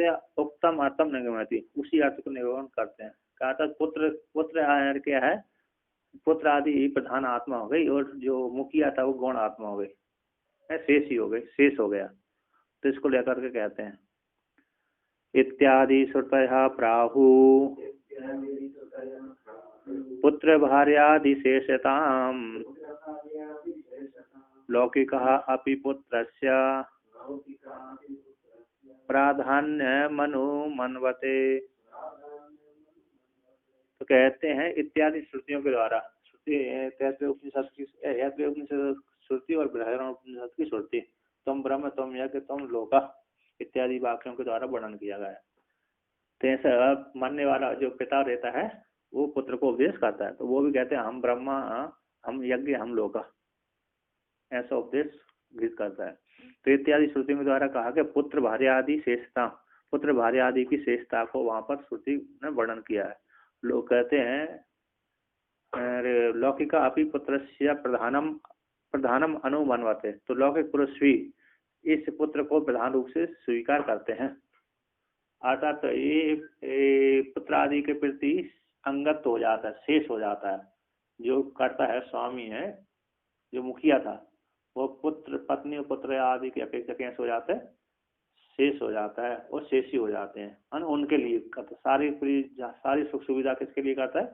तस्य उक्तम अर्थम निगमयति, उसी अर्थ को निगमन करते हैं। कहा था पुत्र, पुत्र क्या है, पुत्र आदि प्रधान आत्मा हो गई, और जो मुखिया था वो गौण आत्मा हो गई, शेष ही हो गई, शेष हो गया। तो इसको लेकर के कहते हैं इत्यादि श्रुतयः प्राहु पुत्र भार्यादि शेषताम् लौकिकः अपि पुत्रस्य प्राधान्यमनुमन्वते। तो कहते हैं इत्यादि श्रुतियों के द्वारा, श्रुति उपनिषद श्रुति और बृहदारण्यक उपनिषद की श्रुति, तुम ब्रह्म तुम यज्ञ तुम लोका इत्यादि वाक्यों के द्वारा वर्णन किया गया है। तो ऐसा मानने वाला जो पिता रहता है वो पुत्र को उपदेश करता है, तो वो भी कहते हैं हम ब्रह्मा हम यज्ञ हम लोका, ऐसा उपदेश भी करता है। तो इत्यादि श्रुति के द्वारा कहा कि पुत्र भार्य आदि शेषता, पुत्र भार्य आदि की शेषता को वहां पर श्रुति ने वर्णन किया है। लोग कहते हैं लौकिका अपि पुत्रस्य प्रधानम अनुमन्वते, तो लौकिक पुरुष भी इस पुत्र को प्रधान रूप से स्वीकार करते हैं। अर्थात ये पुत्र आदि के प्रति अंगत हो जाता है, शेष हो जाता है। जो करता है स्वामी है, जो मुखिया था, वो पुत्र पत्नी और पुत्र आदि की अपेक्षा कैसे हो जाता है, शेष हो जाता है, और शेषी हो जाते हैं। उनके लिए करता, सारी सुख सुविधा किसके लिए करता है,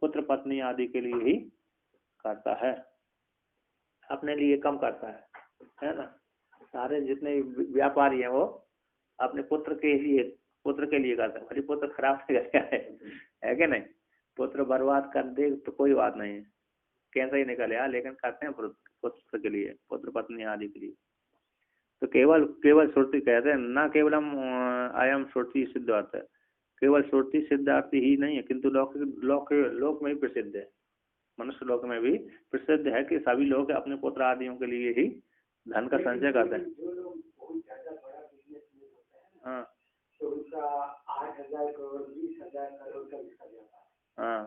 पुत्र पत्नी आदि के लिए ही करता है, अपने लिए कम करता है ना। सारे जितने व्यापारी हैं वो अपने पुत्र के लिए करते हैं। अरे पुत्र खराब है क्या नहीं, पुत्र बर्बाद कर दे तो कोई बात नहीं है, कैसा ही निकले, लेकिन करते हैं पुत्र के लिए, पुत्र पत्नी आदि के लिए। तो केवल श्रुति कहते हैं, न केवलम अयम श्रुति सिद्ध अर्थ है, केवल श्रुति सिद्ध अर्थ ही नहीं है, किंतु लोक में भी प्रसिद्ध है, मनुष्य लोक में भी प्रसिद्ध है कि सभी लोग अपने पुत्र आदियों के लिए ही धन का संचय करते हैं। हाँ हाँ,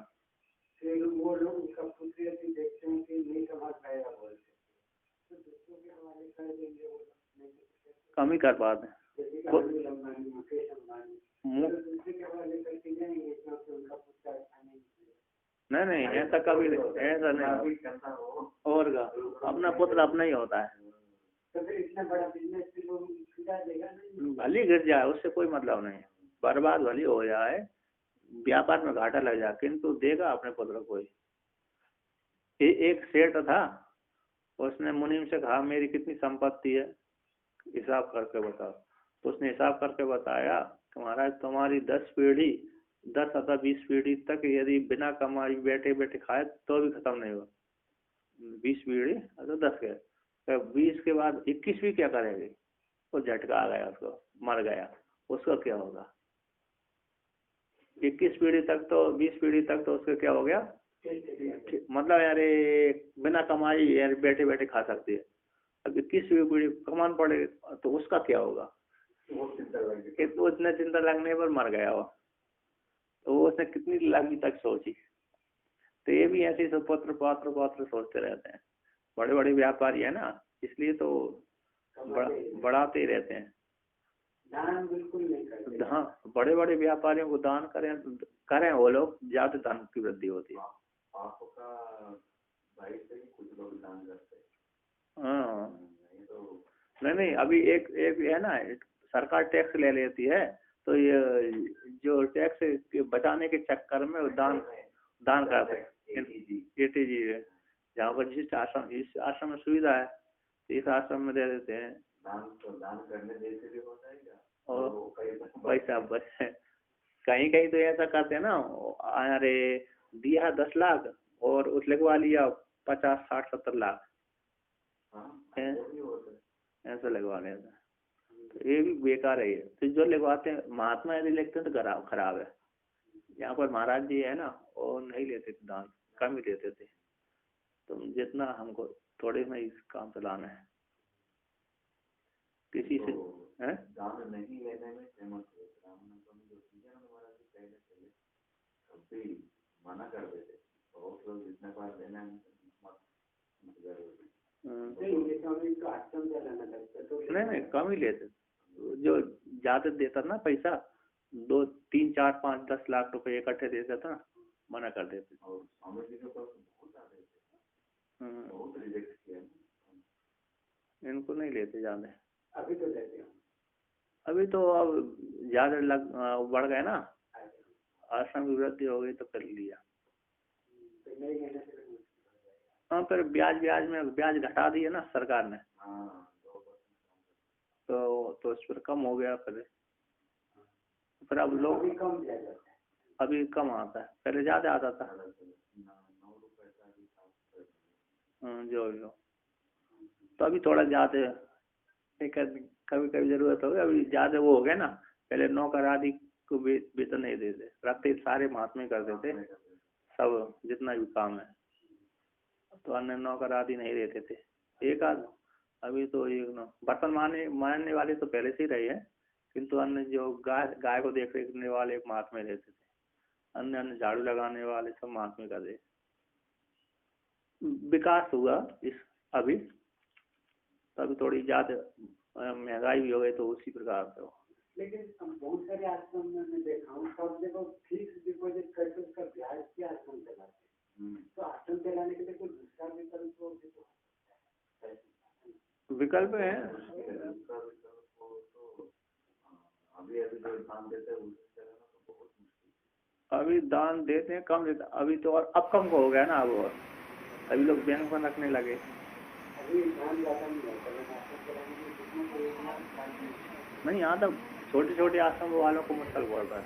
फिर वो लोग उसका पुत्र यदि देखते हैं कि नहीं समझ पाएगा बोलते, तो दूसरों के हवाले कर देंगे, वो कम ही कर पाते हैं। नहीं ऐसा कभी ऐसा नहीं, और का अपना पुत्र अपना ही होता है, तो फिर इतना बड़ा बिजनेस भली गिर जाए उससे कोई मतलब नहीं, बर्बाद भली हो जाए, व्यापार में घाटा लग जाए, किंतु देगा अपने पुत्र को ही। एक सेठ था, उसने मुनीम से कहा मेरी कितनी संपत्ति है, हिसाब करके बताओ। तो उसने हिसाब करके बताया कि महाराज तुम्हारी 10 पीढ़ी 10 अथवा 20 पीढ़ी तक यदि बिना कमाई बैठे बैठे खाए तो भी खत्म नहीं हुआ। 20 पीढ़ी तो 10 के, तो 20 के बाद 21वीं क्या करेगी, वो झटका आ गया, उसको मर गया, उसका क्या होगा। 21 पीढ़ी तक तो 20 पीढ़ी तक तो उसका क्या हो गया, मतलब यार बिना कमाई यार बैठे बैठे खा सकती है। अब 21वीं पीढ़ी कमान पड़े तो उसका क्या होगा, तो उसने चिंता लगने पर मर गया वो, तो वो उसने कितनी लंबी तक सोची। तो ये भी ऐसे सब पुत्र पात्र सोचते रहते हैं, बड़े बड़े व्यापारी है ना, इसलिए तो बढ़ाते ही रहते हैं दान, बिल्कुल नहीं करते। हाँ, बड़े बड़े व्यापारियों को दान करें वो लोग, ज्यादा धन की वृद्धि होती है। आपका भाई से कुछ लोग दान करते हैं। हाँ नहीं अभी एक है ना, सरकार टैक्स ले लेती है, तो ये जो टैक्स बचाने के चक्कर में दान करते हैं। ATG है, जहाँ पर जिस आश्रम में सुविधा है इस आश्रम में दे देते हैं। दान करने जैसे भी होता है क्या, और पैसा बच कहीं तो ऐसा करते हैं ना, अरे दिया 10 लाख और उस लगवा लिया 50 60 70 लाख, ऐसा लगवा लेते हैं। तो ये भी बेकार है। तो जो लगवाते हैं महात्मा यदि लेते हैं तो खराब है। यहाँ पर महाराज जी है ना, और नहीं लेते थे दान, कम ही लेते थे। तो जितना हमको थोड़े में इस काम चलाना है, किसी से है दान नहीं लेने में मना कर देते, बहुत लोग जितना बार लेना नहीं कम ही लेते। जो ज्यादा देता ना पैसा, 2, 3, 4, 5, 10 लाख रुपए इकट्ठे दे देता ना, मना कर देते। इनको नहीं लेते ज्यादा। अभी तो लेते हैं, अभी तो अब ज्यादा बढ़ गए ना, आश्रम की वृद्धि हो गई तो कर लिया। हाँ, फिर ब्याज घटा दिया ना सरकार ने, तो उस पर कम हो गया। फिर अब लोग अभी कम आता है, पहले ज्यादा आता था। जो तो अभी थोड़ा ज्यादा, कभी कभी जरूरत होगी, अभी ज्यादा वो हो गया ना। पहले नौकर आदि को वेतन नहीं देते, रखते सारे महात्मा कर देते सब, जितना भी काम है, तो अन्य नौकर आदि नहीं देते थे, एक आध। अभी तो ये बर्तन मारने वाले तो पहले से ही रहे हैं, किंतु अन्य जो गाय को देख रेखने वाले एक महात्मा रहते थे, अन्य झाड़ू लगाने वाले सब महात्मा कर दे। विकास हुआ इस अभी, तो अभी थोड़ी ज्यादा महंगाई भी हो गई, तो उसी प्रकार से। लेकिन बहुत सारे आश्रम में मैं देखा हूँ, सब जगह फिक्स डिपॉजिट करके उसका ब्याज के आश्रम चलाते हैं। तो आश्रम चलाने के लिए कोई दूसरा विकल्प है। अभी दान देते हैं, कम देते, अभी तो और अब कम हो गया ना। अब और अभी लोग बैंक में रखने लगे। नहीं, यहाँ तो छोटे छोटे आश्रम वालों को मुश्किल पड़ रहा है,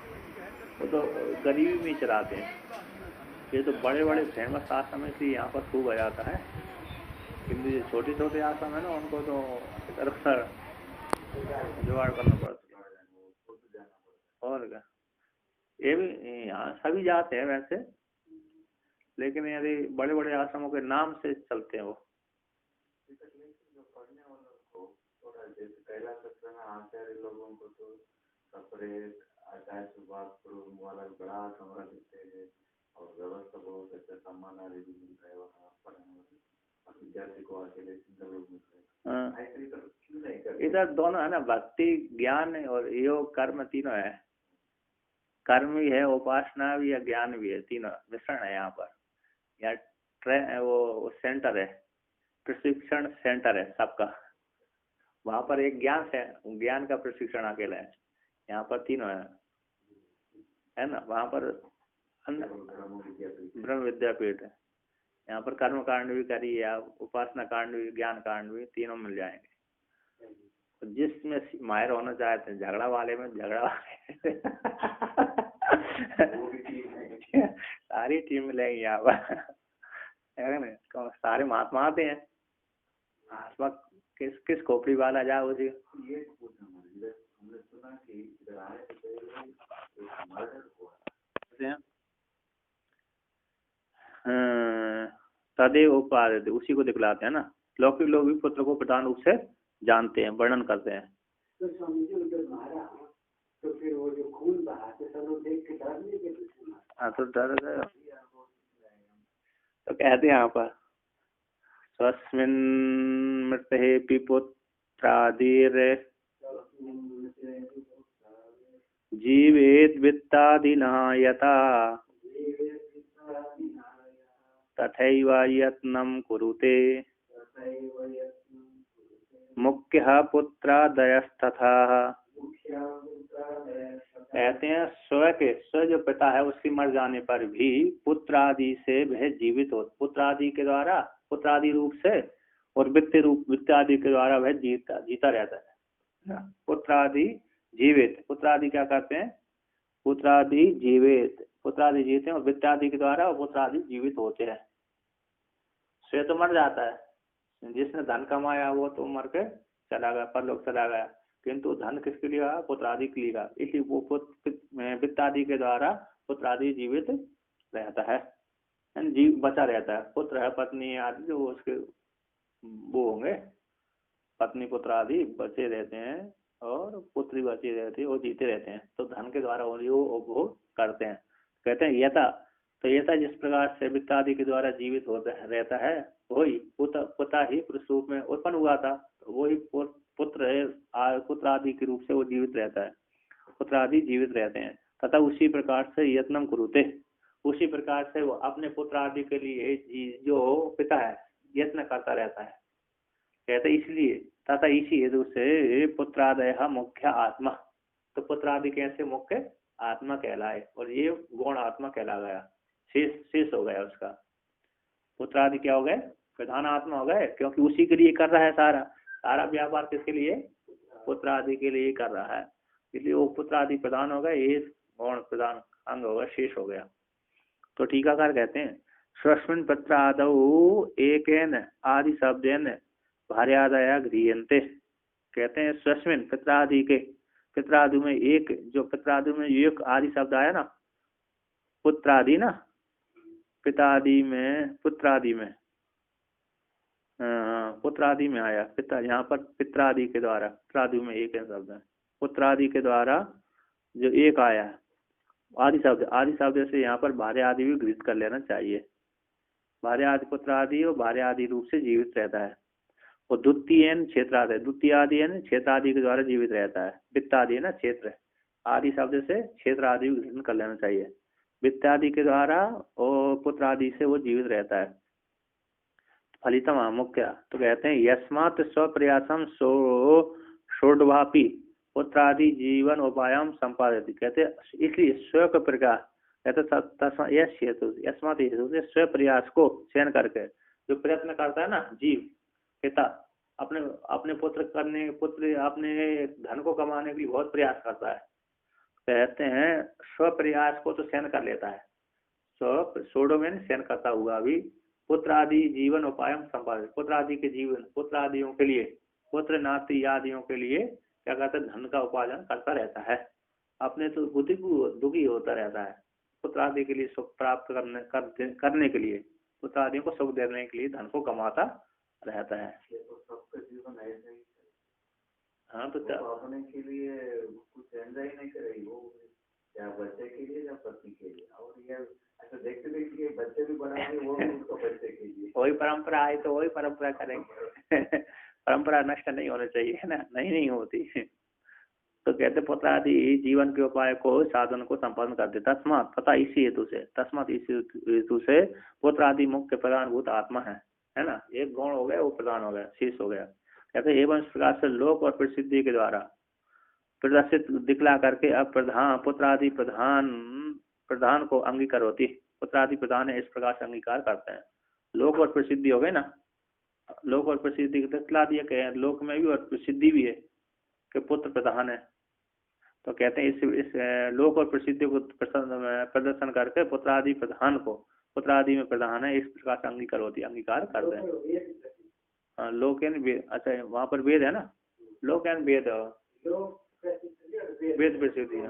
वो तो गरीबी में चलाते हैं। ये तो बड़े बड़े फेमस आश्रम है, इसलिए यहाँ पर खूब आ जाता है, किंतु ये छोटे छोटे आश्रम है ना, उनको तो इधर जुगाड़ करना पड़ता है। और क्या, ये भी यहाँ सभी जाते हैं वैसे, लेकिन यदि बड़े बड़े आश्रमों के नाम से चलते हैं वो। लोगों को तो सेपरेट आचार्य सुभाष वाला बड़ा कमरा देते हैं, और व्यवस्था बहुत अच्छा, सामान आदि भी मिलता है वहाँ पर, विद्यार्थी को अकेले सिंगल रूम मिलता है। इधर दोनों है ना, भक्ति ज्ञान और योग कर्म तीनों है। कर्म भी है, उपासना भी है, ज्ञान भी है, तीनों मिश्रण है यहाँ पर। यहाँ वो सेंटर है, प्रशिक्षण सेंटर है सबका। वहाँ पर एक ज्ञान का प्रशिक्षण अकेला है, यहाँ पर तीनों है ना। वहाँ पर ब्रह्म विद्यापीठ है, यहाँ पर कर्म कांड भी करिए आप, उपासना कांड भी, ज्ञान कांड भी, तीनों मिल जाएंगे। तो जिसमें माहिर होना चाहते हैं, झगड़ा वाले में झगड़ा वाले सारी टीम मिलेगी यहाँ पर, सारे महात्मा आते हैं। महात्मा किस खोपड़ी वाला जाए उसी। हमने सुना कि इधर आए तदेव उपादेय, उसी को दिखलाते हैं ना। लौकिक लोग भी पुत्र को प्रधान रूप से जानते हैं, वर्णन करते हैं। तो स्वामी जी उधर मारा, तो फिर वो जो खून बहा तो सब लोग देख के डर नहीं गए। हाँ, तो डर गए। तो कहते हैं यहाँ पर स्वस्मिन् मृतेऽपि पुत्रादिर् जीवेत् वित्तादिना यथा तथैव यत्नं कुरुते मुख्यः पुत्रादयस्तथा। कहते हैं स्व जो पिता है उसके मर जाने पर भी पुत्र आदि से वह जीवित हो, पुत्र आदि के द्वारा, पुत्र आदि रूप से और वित्त आदि के द्वारा वह जीता रहता है। पुत्र आदि जीवित, पुत्र आदि क्या करते हैं, पुत्र आदि जीवित, पुत्र आदि जीते हैं और वित्त आदि के द्वारा पुत्र आदि जीवित होते हैं। स्वयं तो मर जाता है, जिसने धन कमाया वो तो मर के चला गया, परलोक चला गया, किंतु धन किसके लिए, पुत्र आदि के लिए, इसलिए वो वित्त आदि के द्वारा पुत्र आदि जीवित रहता है, जीव बचा रहता है। पुत्र है, पत्नी आदि जो उसके वो होंगे, पत्नी पुत्र आदि बचे रहते हैं और पुत्री बची रहती है, वो जीते रहते हैं। तो धन के द्वारा वो करते हैं। कहते हैं यथा, तो यथा जिस प्रकार से वित्त आदि के द्वारा जीवित होता रहता है, वही पुता ही पुरुष रूप में उत्पन्न हुआ था, तो वही पुत्र आदि के रूप से वो जीवित रहता है, पुत्र आदि जीवित रहते हैं। तथा उसी प्रकार से यत्नम कुरुते, उसी प्रकार से वो अपने पुत्र आदि के लिए जो पिता है यत्न करता रहता है। कहते इसलिए तथा इसी हेतु से पुत्रादय मुख्य आत्मा, तो पुत्र आदि कैसे मुख्य आत्मा कहलाए और ये गौण आत्मा कहला गया, शेष हो गया उसका। पुत्र आदि क्या हो गए? प्रधान आत्मा हो गए, क्योंकि उसी के लिए कर रहा है सारा व्यापार, किसके लिए? पुत्र आदि के लिए कर रहा है, इसलिए वो पुत्र आदि प्रधान हो गए, ये गौण प्रधान अंग होगा, शेष हो गया। तो टीकाकार कहते हैं स्वस्मिन् पत्रादौ एकेन आदि शब्देन भार्यादया गृह्यन्ते। कहते हैं स्वस्मिन् पित्रादि के, पित्रादि में एक, जो पित्रादि में एक आदि शब्द आया ना, पुत्रादि ना, पितादि में पुत्रादि में, पुत्रादि में आया पिता, यहाँ पर पित्रादि के द्वारा, पित्रादि में एक शब्द है, पुत्रादि के द्वारा जो एक आया आदि शब्द से यहाँ पर भार्य आदि भी गृहित कर लेना चाहिए। भार्य आदि पुत्र आदि और भार्य आदि रूप से जीवित रहता है। और द्वितीय क्षेत्रादि, द्वितीय आदि है क्षेत्र आदि के द्वारा जीवित रहता है। वित्त आदि है ना क्षेत्र, आदि शब्द से क्षेत्र आदि भी ग्रहण कर लेना चाहिए। वित्त आदि के द्वारा और पुत्र आदि से वो जीवित रहता है। फलितम मुख्य, तो कहते हैं यस्मात् स्वप्रयासम षोडवापि पुत्रादि जीवन उपायम संपादित। कहते इसलिए स्व का प्रकाश, कहते यस्मात् हेतु से स्व प्रयास को सहन करके जो प्रयत्न करता है ना जीव पिता, अपने पुत्र अपने धन को कमाने के लिए बहुत प्रयास करता है। कहते हैं स्व प्रयास को तो सहन कर लेता है, षोडो में सहन करता हुआ भी पुत्र आदि जीवन उपाय संपादित, पुत्र आदि के जीवन, पुत्र आदियों के लिए, पुत्र नाती आदियों के लिए क्या कहते हैं धन का उपार्जन करता रहता है। अपने तो बुद्धि को दुखी होता रहता है, पुत्र आदि के लिए सुख प्राप्त करने के लिए, पुत्र आदियों को सुख देने के लिए धन को कमाता रहता है। सबका जीवन ऐसा ही। हाँ तो अपने के लिए कुछ एंजॉय नहीं करेगी वो, या बच्चे के लिए या पति के लिए। और ये अच्छा देखते देखते बच्चे भी बनाएंगे, वो भी उसको बच्चे के लिए। वही परंपरा है तो वही परंपरा करेंगे। परंपरा नष्ट नहीं होनी चाहिए है ना, नहीं होती। तो कहते पुत्र आदि जीवन के उपाय को, साधन को संपादन करते। तस्मात, पता इसी हेतु से, तस्मात इसी हेतु से पुत्र आदि मुख्य प्रधानभूत आत्मा है ना। एक गुण हो गया वो प्रधान हो गया, शेष हो गया। कहते एवं इस प्रकार से लोक और प्रसिद्धि के द्वारा प्रदर्शित दिखला करके अब पुत्र आदि प्रधान को अंगीकार होती, पुत्र आदि प्रधान है इस प्रकार से अंगीकार करते हैं। लोक और प्रसिद्धि हो गए ना, लोक और प्रसिद्धि दिखला दिया कहे लोक में भी और प्रसिद्धि भी है कि पुत्र प्रधान है। तो कहते हैं इस लोक और प्रसिद्धि को प्रदर्शन करके पुत्र आदि प्रधान को, पुत्र आदि में प्रधान है इस प्रकार से अंगीकार होती है, अंगीकार करते हैं। हाँ लोक एन वेद, अच्छा वहाँ पर वेद है ना, लोक एन वेद, वेद प्रसिद्धि है,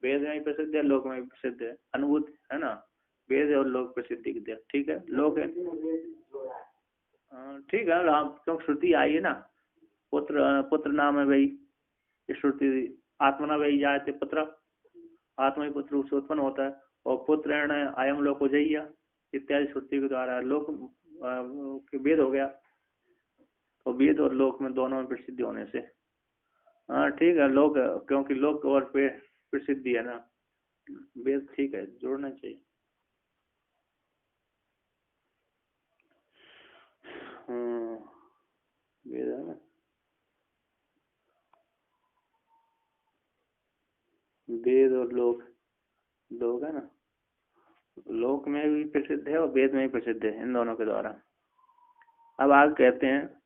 वेद में भी प्रसिद्ध है, लोक में भी प्रसिद्ध है, अनुभूत है ना, वेद और लोक प्रसिद्धि की दे, ठीक है। लोक है ठीक है, क्योंकि श्रुति आई है ना, पुत्र नाम है भाई, श्रुति आत्मना वही जायते पुत्र, आत्मा ही पुत्र उससे उत्पन्न होता है, और पुत्रेण अयम लोक हो जाइया इत्यादि श्रुति के द्वारा लोक वेद हो गया। तो वेद और लोक में दोनों में प्रसिद्धि होने से हाँ ठीक है, लोक क्योंकि लोक और प्रसिद्धि है ना, वेद ठीक है, जोड़ना चाहिए। वेद है ना, वेद और लोक है ना, लोक में भी प्रसिद्ध है और वेद में भी प्रसिद्ध है, इन दोनों के द्वारा। अब आगे कहते हैं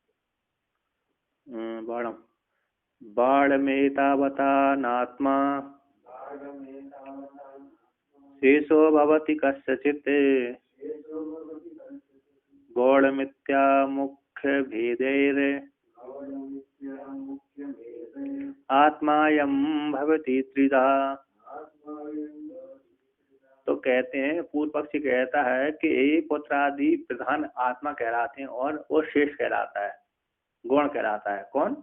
बाणमेतावता नात्मा शेषो भवति कस्यचित् गौड़मित्या मुख्य भेदैर आत्मायं भवति त्रिधा। तो कहते हैं, पूर्व पक्षी कहता है कि पुत्र आदि प्रधान आत्मा कहलाते हैं और वो शेष कहलाता है, गौण कहलाता है। कौन?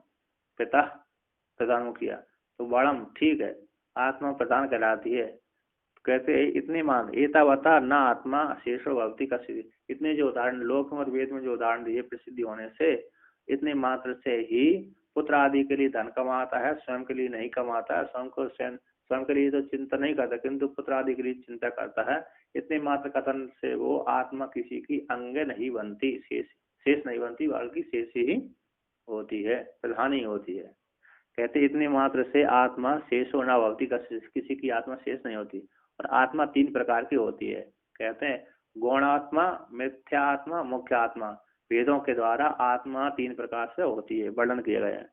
पिता, प्रधान मुखिया। तो बड़म ठीक है, आत्मा प्रधान कहलाती है। कहते हैं इतने मान एतावता न आत्मा शेषो भवति का, इतने जो उदाहरण लोक और वेद में जो उदाहरण दिए प्रसिद्धि होने से, इतने मात्र से ही पुत्र आदि के लिए धन कमाता है, स्वयं के लिए नहीं कमाता है, स्वयं के लिए तो चिंता नहीं करता, किंतु पुत्र आदि के लिए चिंता करता है। इतने मात्र कथन से वो आत्मा किसी की अंग नहीं बनती, शेष नहीं बनती, बल्कि शेष ही होती है, प्रधान ही होती है। कहते इतने मात्र से आत्मा शेष होना भवती, किसी की आत्मा शेष नहीं होती। और आत्मा 3 प्रकार की होती है। कहते हैं गौणात्मा, मिथ्या आत्मा, मुख्य आत्मा। वेदों के द्वारा आत्मा 3 प्रकार से होती है, वर्णन किया गया है।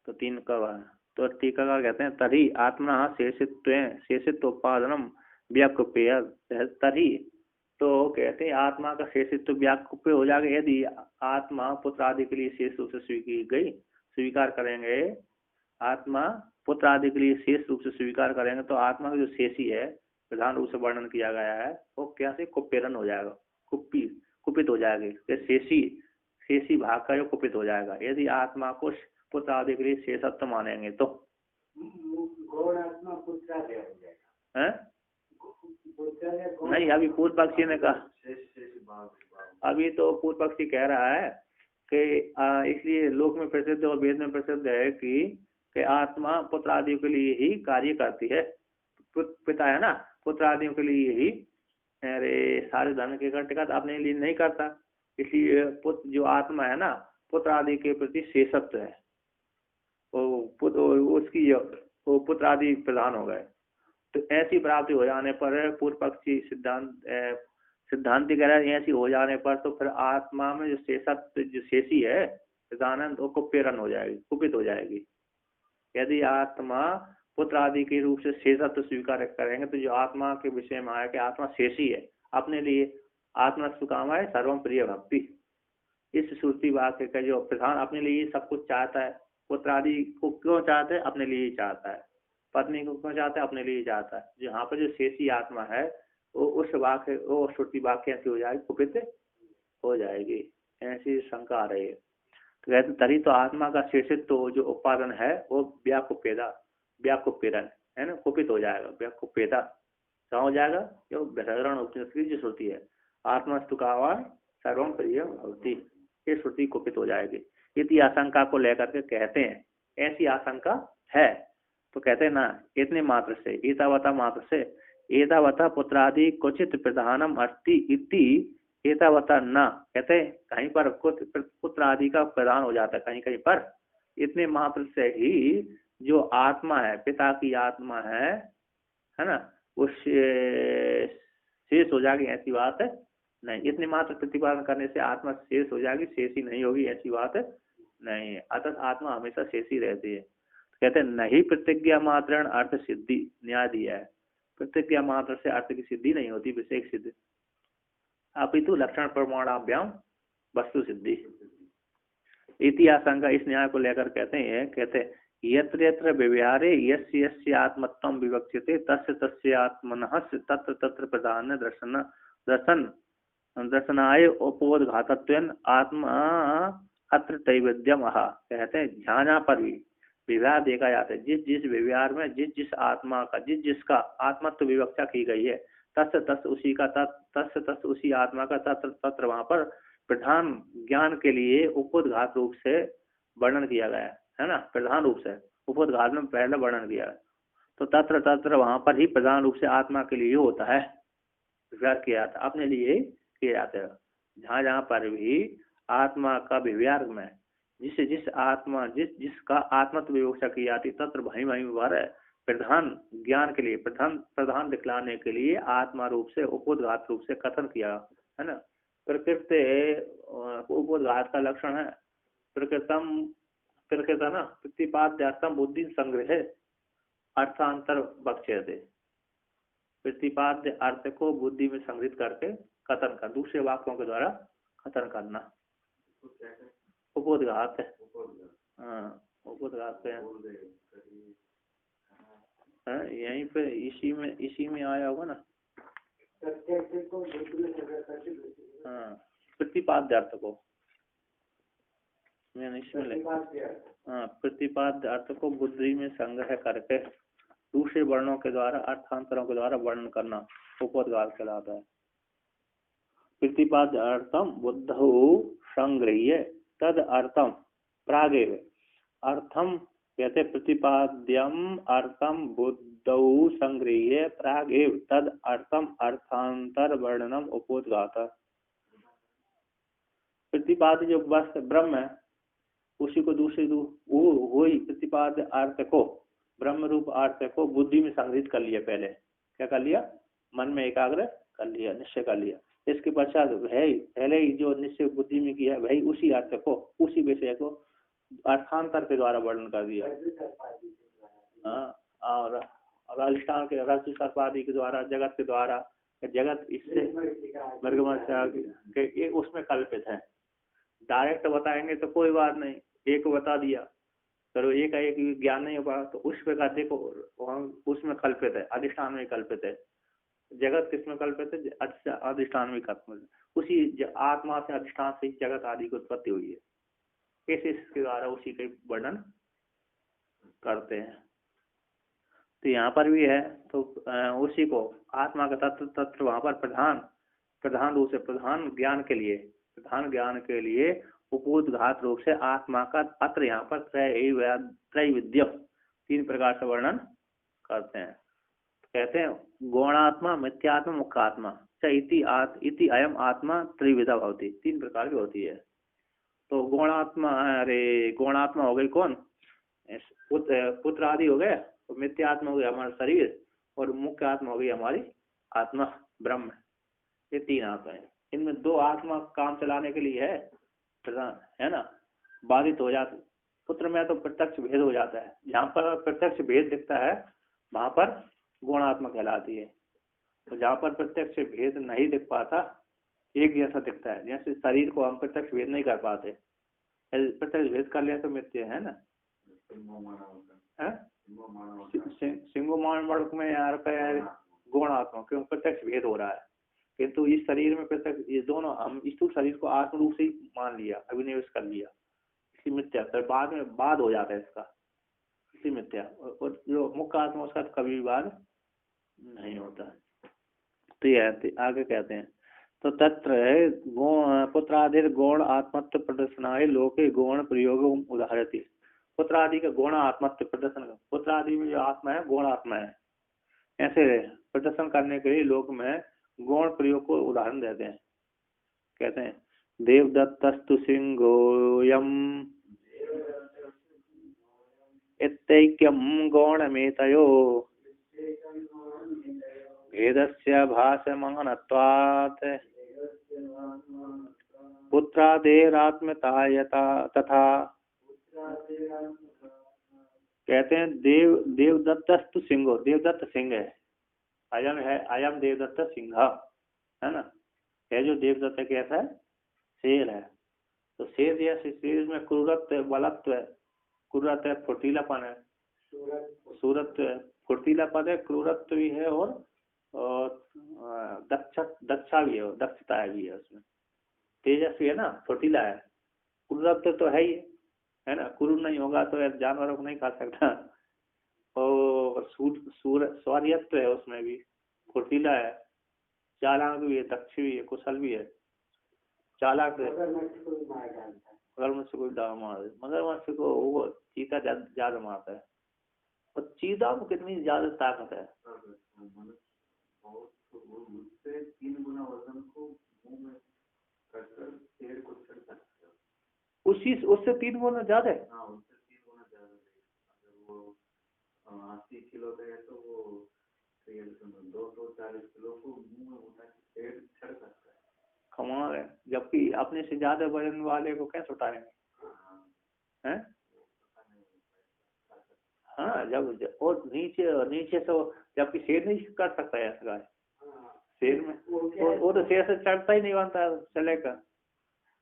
तो 3 का तो टीकाकार कहते हैं तरी आत्मा शेषित्वोपादनम व्याकुप्य। तरी तो कहते हैं आत्मा का शेषित्व व्याकुप्य हो जाएगा यदि आत्मा पुत्र आदि के लिए शेष रूप से स्वीकार करेंगे। आत्मा पुत्र आदि के लिए शेष रूप से स्वीकार करेंगे तो आत्मा का जो शेषी है, प्रधान रूप से वर्णन किया गया है, वो क्या से कुपेरन हो जाएगा, कुपित हो जाएगी। शेषी भाग का जो कुपित हो जाएगा यदि आत्मा को पुत्र आदि के लिए शेषत्व मानेंगे तो। गौण आत्मा पुत्रादय हो जाएगा है नहीं, अभी पूर्व पक्षी ने कहा, अभी तो पूर्व पक्षी कह रहा है कि इसलिए लोक में प्रसिद्ध और वेद में प्रसिद्ध है कि आत्मा पुत्र आदि के लिए ही कार्य करती है। पिता है ना, पुत्र आदियों के लिए ही सारे धन के इकट्ठे का अपने लिए नहीं करता, इसलिए पुत्र जो आत्मा है ना पुत्र आदि के प्रति शेषत्व है, उसकी वो पुत्र आदि प्रधान हो गए। तो ऐसी प्राप्ति हो जाने पर पूर्व पक्षी सिद्धांति कह रहा है ऐसी हो जाने पर तो फिर आत्मा में जो शेषत्व जो शेषी है प्रधानंद वो कुपेरन हो जाएगी, कुपित हो जाएगी। यदि आत्मा पुत्र आदि के रूप से शेषत्व स्वीकार करेंगे तो जो आत्मा के विषय में आया कि आत्मा शेषी है, अपने लिए आत्मा सुकामा है सर्वम प्रिय भक्ति, इस श्रुति वाक्य का जो प्रधान अपने लिए सब कुछ चाहता है। पुत्र आदि को क्यों चाहता है? अपने लिए ही चाहता है। पत्नी को क्यों चाहता है? अपने लिए ही चाहता है। यहाँ पर जो शेषी आत्मा है वो उस वाक्य वो श्रुति वाक्य ऐसी हो जाएगी, कुपित हो जाएगी, ऐसी शंका आ रही है। तो कहते तरी तो आत्मा का शेषित्व जो उत्पादन है वो व्याकुपेदन है ना, कुपित हो जाएगा, व्याकुपेदा क्या हो जाएगा? जो बृहदारण्यक उपनिषद की जो श्रुति है आत्मस्तु का सर्वम प्रिय भवति, ये श्रुति कुपित हो जाएगी। इसी आशंका को लेकर के कहते हैं ऐसी आशंका है तो कहते हैं ना इतने मात्र से एतावता मात्र से एतावता पुत्रादि क्वचित प्रधानम अस्ति इति एतावता न, कहते कहीं पर पुत्र आदि का प्रधान हो जाता है, कहीं कहीं पर इतने मात्र से ही जो आत्मा है पिता की आत्मा है ना, वो शेष हो जाएगी, ऐसी बात है नहीं। इतने मात्र प्रतिपादन करने से आत्मा शेष हो जाएगी, शेषी नहीं होगी, ऐसी बात नहीं। अतः आत्मा हमेशा शेषी रहती है। कहते हैं नहीं प्रतिज्ञा मात्रण अर्थ सिद्धि न्याय दिया है, प्रतिज्ञा मात्र से अर्थ की सिद्धि नहीं होती, विशेष सिद्धि अपितु लक्षण प्रमाणाभ्याम वस्तु सिद्धि। इति आशंका इस न्याय को लेकर कहते यत्र यत्र व्यवहारे यस्य यस्य आत्मत्वं विवक्ष्यते तस्य तस्य आत्मनः तत्र तत्र प्रधान दर्शनाय उपोद्घातत्वेन आत्मा अत्र त्रैविध्यम आह। कहते हैं जहाँ जहाँ पर भी व्यवहार देखा जाता है, जिस जिस व्यवहार में जिस जिस आत्मा का जिस जिसका आत्मत्व विवक्षा की गई है तस्य तस् उसी का तस्य तस् उसी आत्मा का तत्र तत्र वहाँ पर प्रधान ज्ञान के लिए उपोद्घात रूप से वर्णन किया गया है ना, प्रधान रूप से उपोद्घात में पहले वर्णन किया है। तो तत्र तत्र वहाँ पर ही प्रधान रूप से आत्मा के लिए होता है, व्यवहार किया जाता है, अपने लिए किया जाता है। जहाँ जहाँ पर भी आत्मा का व्यवहार में जिस आत्मा जिसका आत्मत्व विवक्षा की जाती तत्र वहीं पर प्रधान ज्ञान के लिए प्रधान दिखलाने के लिए आत्मा रूप से उपोद्घात रूप से कथन किया है ना। प्रकृति उपोद्घात का लक्षण है प्रकृत ना प्रतिपाद्यार्थम बुद्धि संग्रह अर्थांतर बक्ष्यते, प्रतिपाद्य अर्थ को बुद्धि में संग्रहित करके कथन कर दूसरे वाक्यों के द्वारा कथन करना उपोद्घात है। हाँ उपोद्घात है, यहीं पे इसी में आया होगा ना। हाँ प्रतिपाद्य अर्थ को प्रतिपाद्य अर्थ को बुद्धि में संग्रह करके दूसरे वर्णों के द्वारा अर्थांतरों के द्वारा वर्णन करना उपोद्घात कहलाता है। प्रतिपाद्य अर्थम बुद्धौ संग्रह्य तद अर्थम प्रागेव अर्थम कहते प्रतिपाद्यम अर्थम बुद्धौ संगृह्य प्रागेव तद अर्थम अर्थांतर वर्णनम उपोद्घात। प्रतिपाद्य जो बस ब्रह्म है उसी को दूसरे वो ही प्रतिपाद्य अर्थ को ब्रह्म रूप अर्थ को बुद्धि में संग्रहित कर लिया। पहले क्या कर लिया? मन में एकाग्र कर लिया, निश्चय कर लिया। इसके पश्चात वही पहले ही जो निश्चय बुद्धि में किया वही उसी अर्थ को उसी विषय को अर्थांतर के द्वारा वर्णन कर दिया। हाँ, और अधिष्ठान के रज सर्पादि के द्वारा जगत के द्वारा जगत इससे ये उसमें कल्पित है। डायरेक्ट बताएंगे तो कोई बात नहीं, एक बता दिया तो एक ज्ञान नहीं होगा तो उस प्रकार देखो उसमें कल्पित है, अधिष्ठान में कल्पित है। जगत किसमें कल्पित है? अधिष्ठान में कल्पित है। उसी आत्मा से अधिष्ठान से जगत आदि की उत्पत्ति हुई है। कैसे इसके द्वारा उसी के वर्णन करते हैं। तो यहाँ पर भी है तो उसी को आत्मा का तत्व वहाँ पर प्रधान रूप से प्रधान ज्ञान के लिए उपोद्घात रूप से आत्मा का अत्र यहाँ पर त्रैविध्यम 3 प्रकार से वर्णन करते हैं। कहते हैं गौणात्मा, मिथ्यात्मा, मुख्यात्मा इति अयम आत्मा त्रिविधा भवति, 3 प्रकार की होती है। तो गौणात्मा हो गई कौन? पुत्र आदि हो गए, तो मिथ्यात्मा हो गया हमारा शरीर, और मुख्य आत्मा हो गई हमारी आत्मा ब्रह्म। ये 3 आत्मा है। इनमें 2 आत्मा काम चलाने के लिए है ना, बाधित हो जाते। पुत्र में तो प्रत्यक्ष भेद हो जाता है, जहाँ पर प्रत्यक्ष भेद दिखता है वहां पर गुणात्मा कहलाती है। तो जहाँ पर प्रत्यक्ष भेद नहीं दिख पाता, एक जैसा दिखता है, जैसे शरीर को हम प्रत्यक्ष भेद नहीं कर पाते, प्रत्यक्ष भेद कर लिया तो मिथ्या है ना। सिंगो मानव में यार गुणात्मा क्यों प्रत्यक्ष भेद हो रहा है, किंतु इस शरीर में प्रत्यक्ष, ये दोनों हम स्थूल शरीर को आत्म रूप से ही मान लिया, अभिनिवेश कर लिया, इसलिए मिथ्या। फिर बाद में बाद हो जाता है इसका, इसलिए मिथ्या। और जो मुख्य आत्मा उसका कभी भी बाद नहीं होता। तो ये आगे कहते हैं तो तत्र पुत्रादिर गौण आत्मत्व प्रदर्शनाय लोके गौण प्रयोग उदाहरती। पुत्रादि का गौण आत्मत्व प्रदर्शन, पुत्रादि में जो आत्मा है गौण आत्मा है, ऐसे प्रदर्शन करने के लिए लोक में गौण प्रयोग को उदाहरण देते हैं। कहते हैं देवदत्तस्तु सिंहोयम इत्यैक्यम गौणमेतयो भेदस्य भासमानत्वात् पुत्रादेरात्मतायता तथा। कहते हैं देवदत्तस्तु सिंहो, देवदत्त सिंह है, अयम देवदत्त सिंह है ना। है जो देवदत्त कैसा है? शेर है। तो शेर जैसे शेर में क्रूरत्व है, बलत्व है, क्रूरत्व है, फुर्तीलापन है, सूरत्व है, फुर्तीलापन है, क्रूरत्व भी है, और दक्षा भी है, दक्षता भी है उसमें, तेजस्वी है ना, फुर्तीला है। क्रूरत्व तो है ही है ना, क्रूर नहीं होगा तो जानवरों को नहीं खा सकता। और शौर्यत्व है उसमें भी, फुर्तीला है, चालाक भी है, दक्ष भी है, कुशल भी है, चालाक है। मगरमच्छ को मगरमच्छ को वो चीता ज्यादा मारता है, और चीता को कितनी ज्यादा ताकत है, उससे 3 गुना वजन को मुंह में कसकर शेर को चढ़ सकते हो। उससे 3 गुना ज्यादा है। हाँ, उससे 3 गुना ज्यादा है। अगर वो 80 किलो का है तो वो 240 किलो को मुंह में उठा के शेर चढ़ सकता है। कमाल है, जबकि अपने से ज्यादा वजन वाले को कैसे उठाएंगे? हैं? हाँ, जब और नीचे से, जबकि शेर नहीं कर सकता है ऐसा। शेर में वो तो शेर से चढ़ता ही नहीं बनता, चलेगा।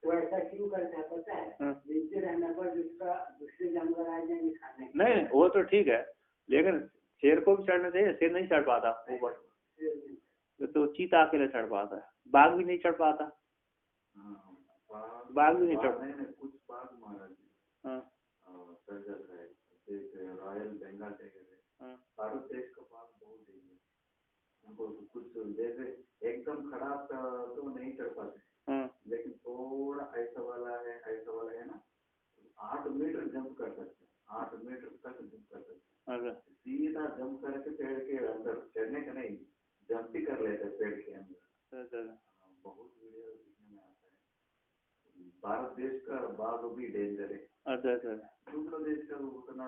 तो ऐसा क्यों करता है पता है? नीचे रहने पर जिसका दूसरे जानवर आ जाएंगे खाने। नहीं, वो तो ठीक है, लेकिन शेर को भी चढ़ना चाहिए, शेर नहीं चढ़ पाता ऊपर, तो चीता अकेले चढ़ पाता है, बाघ भी नहीं चढ़ पाता। बाघ भी नहीं चढ़ पाता। कुछ बाघ महाराज रॉयल बंगाल टाइगर है, भारत देश का बाघ बहुत है, उनको कुछ जैसे एकदम खराब तो नहीं चढ़ पाते, लेकिन थोड़ा ऐसा वाला है ना, 8 सीधा जंप करके पेड़ के अंदर चढ़ने का नहीं, जंप ही कर लेते पेड़ के अंदर। अच्छा बहुत वीडियो दिखने में आता है। भारत देश का बाघ भी डेंजर है। अच्छा अच्छा। दूसरा देश का उतना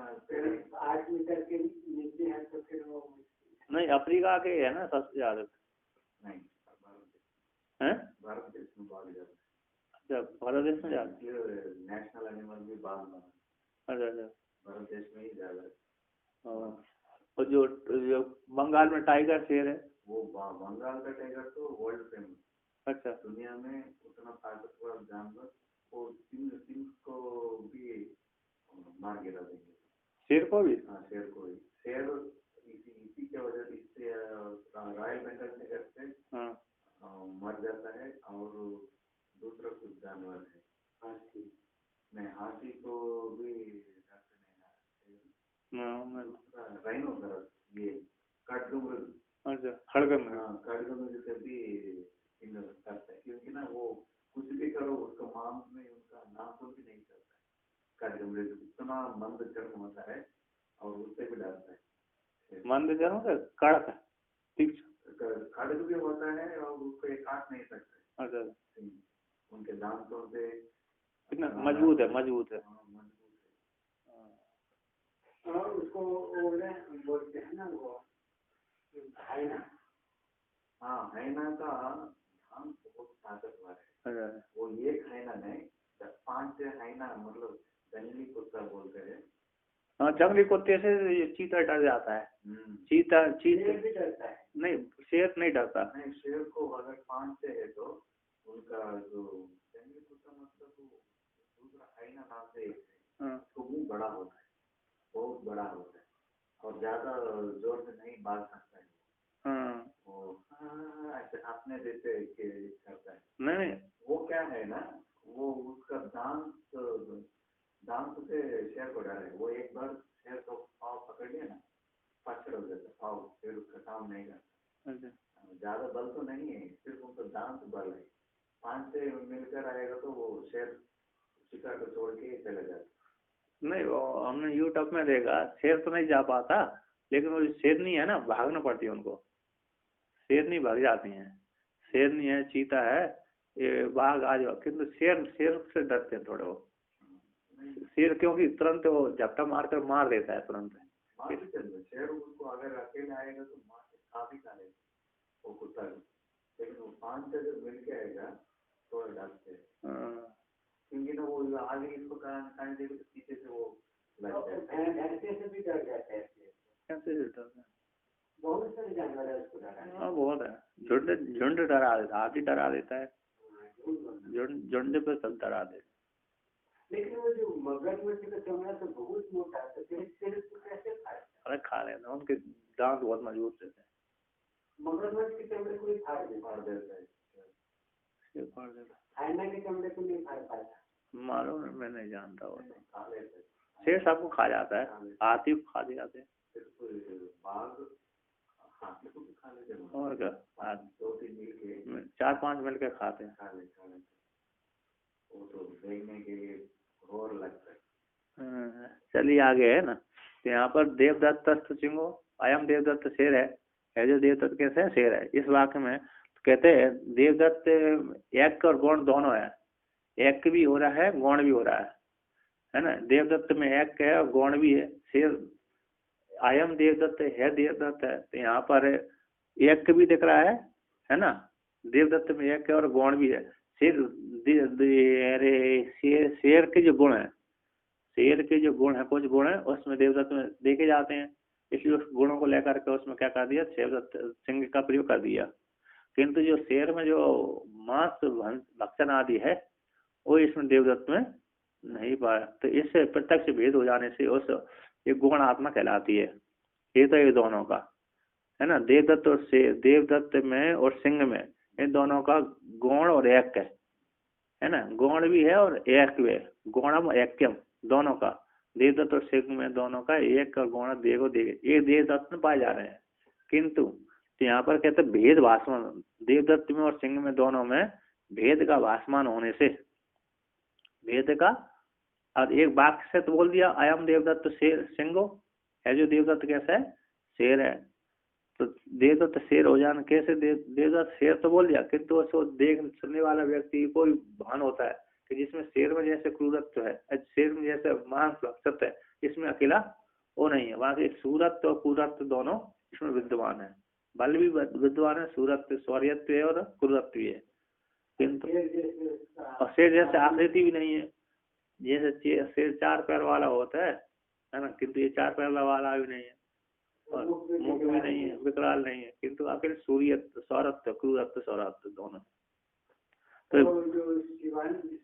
8 मीटर के नीचे है तो फिर वो नहीं, अफ्रीका के है ना सबसे ज्यादा। नहीं, हैं? भारत देश में बाघ ज्यादा। अच्छा, भारत देश में ज्यादा। नेशनल एनिमल भी बाघ बना। अच्छा अच्छा। भारत देश में ही ज्यादा है। और जो बंगाल में टाइगर शेर है, वो बंगाल का टाइगर तो वर्ल्ड फेमस। अच्छा। दुनिया में उतना ताकतवर जानवर वो सिंह को भी मार गिरा देंगे। शेर को भी? हाँ, शेर को भी। शेर इसी के वजह से इससे रॉयल बेंगल टाइगर से मर जाता है। और दूसरा कुछ जानवर है, हाथी। नहीं, हाथी को भी राइनोसरस, ये खड़गमृग। अच्छा, खड़गमृग। हाँ, खड़गमृग से भी करता है, क्योंकि ना वो कुछ भी करो उसका मांस में उनका नाखून भी नहीं चलता है। खड़गमृग इतना मंद चर्म होता है और उससे भी डरता है। मंद चर्म से कड़क खड़ग भी होता है और उसको ये काट नहीं सकते। अच्छा। उनके दांतों से कितना मजबूत है? मजबूत है। और उसको बोलते हैं ना वो हैना। हाँ, हैना का नाम बहुत ताकतवर है। वो एक हैना नहीं, 5 हैना, मतलब जंगली कुत्ता बोलते हैं। हाँ, जंगली कुत्ते से चीता डर जाता है। चीता भी डरता है? नहीं, शेर नहीं डरता। नहीं, शेर को अगर 5 से है तो उनका जो जंगली कुत्ता, मतलब दूसरा हैना नाम से एक है, तो मुंह बड़ा होता है, बहुत बड़ा होता है और ज्यादा जोर से नहीं भाग सकता है। वो अपने जैसे करता है। नहीं, वो क्या है ना, वो उसका दांत से शेर को डर है। वो एक बार शेर को पाँव पकड़ लिया ना, फ्रैक्चर हो जाता है पाँव, फिर उसका काम नहीं करता। ज्यादा बल तो नहीं है, सिर्फ उनका दांत बल है। 5 से मिलकर आएगा तो वो शेर शिकार को छोड़ के चले जाते। नहीं, वो हमने यूट्यूब में देखा, शेर तो नहीं जा पाता, लेकिन वो शेरनी है ना, भागना पड़ती है उनको। शेरनी भाग जाती हैं। शेरनी है, चीता है, ये बाघ आज, किंतु शेर से डरते हैं थोड़े वो। शेर क्योंकि तुरंत वो झपटा मारकर मार देता है तुरंत। शेर उसको अगर अकेले आएगा तो मार के खा भी खा लेगा वो कुत्ता, लेकिन वो 5 से जब मिल के आएगा तो डरते हैं। क्योंकि ना वो आगे इसको खाने देगा तो पीछे से वो लग जाता है। से भी डर जाते हैं। कैसे डरता है? बहुत सारे जानवर है उसको डरा। हाँ, बहुत है। झुंड डरा देता, हाथी डरा देता है, झुंड पे सब डरा देता। लेकिन वो जो मगरमच्छ का चमड़ा तो बहुत मोटा है, तो फिर कैसे खाए? अरे खा लेना, उनके दांत बहुत मजबूत रहते हैं। मगरमच्छ के चमड़े को ही फाड़ देता है। हैना के चमड़े को नहीं फाड़ पाता। मालूम है, मैं नहीं जानता। वो शेर सबको खा जाता है, हाथी को खा जाते हैं। और क्या, 4-5 मिलकर खाते हैं। वो तो देखने के लिए और लगता है। चलिए आगे है ना, तो यहाँ पर देवदत्त सिंहो अयम देवदत्त शेर है जो देवदत्त कैसे है, शेर है। इस वाक्य में तो कहते हैं देवदत्त एक और गौण दोनों है, एक भी हो रहा है, गौण भी हो रहा है ना। देवदत्त में एक है और गौण भी है। शेर अयम देवदत्त है, देवदत्त है, तो यहाँ पर एक भी दिख रहा है ना। देवदत्त में एक है और गौण भी है। शेर के जो गुण है, शेर के जो गुण है, कुछ गुण है उसमें देवदत्त में देखे जाते हैं, इसलिए उस गुणों को लेकर के उसमें क्या कर दिया, देवदत्त सिंह का प्रयोग कर दिया। किंतु जो शेर में जो मांस भक्षण आदि है वो इसमें देवदत्त में नहीं पाया, तो इससे प्रत्यक्ष भेद हो जाने से उस ये गुण आत्मा कहलाती है। ये तो ये दोनों का है ना, देवदत्त और शेर, देवदत्त में और सिंह में इन दोनों का गौण और एक है ना, गौण भी है और एक भी है, गौणम एक्यम दोनों का। देवदत्त और सिंह में दोनों का एक का गौण देवो ये देवदत्त में पाए जा रहे हैं। किंतु तो यहाँ पर कहते भेद भाषमान, देवदत्त में और सिंह में दोनों में भेद का भाषमान होने से, भेद का, और एक वाक्य से तो बोल दिया अयम देवदत्त शेर सिंहो, है जो देवदत्त कैसा है, शेर है। तो देवदत्त शेर हो जाना कैसे, देवदत्त शेर तो बोल दिया, किंतु उसको देख सुनने वाला व्यक्ति कोई भान होता है कि जिसमें शेर में जैसे क्रूरत्व है, शेर में जैसे महान सत्य है, इसमें अकेला वो नहीं है। वहां से सूरत्व और क्रूरत्व दोनों इसमें विद्यमान है, बल भी विद्यमान है, सूरत्व शौर्यत्व है और क्रूरत्व भी है। किंतु और शेर जैसे आकृति भी नहीं है, जैसे शेर 4 पैर वाला होता है ना, किंतु ये 4 पैर वाला भी नहीं है और मुख भी नहीं है, विकराल नहीं है, किंतु आखिर सूर्यत्व, सौरत्व, क्रूरत्व, सौरत्व दोनों। तो जो शिवाजी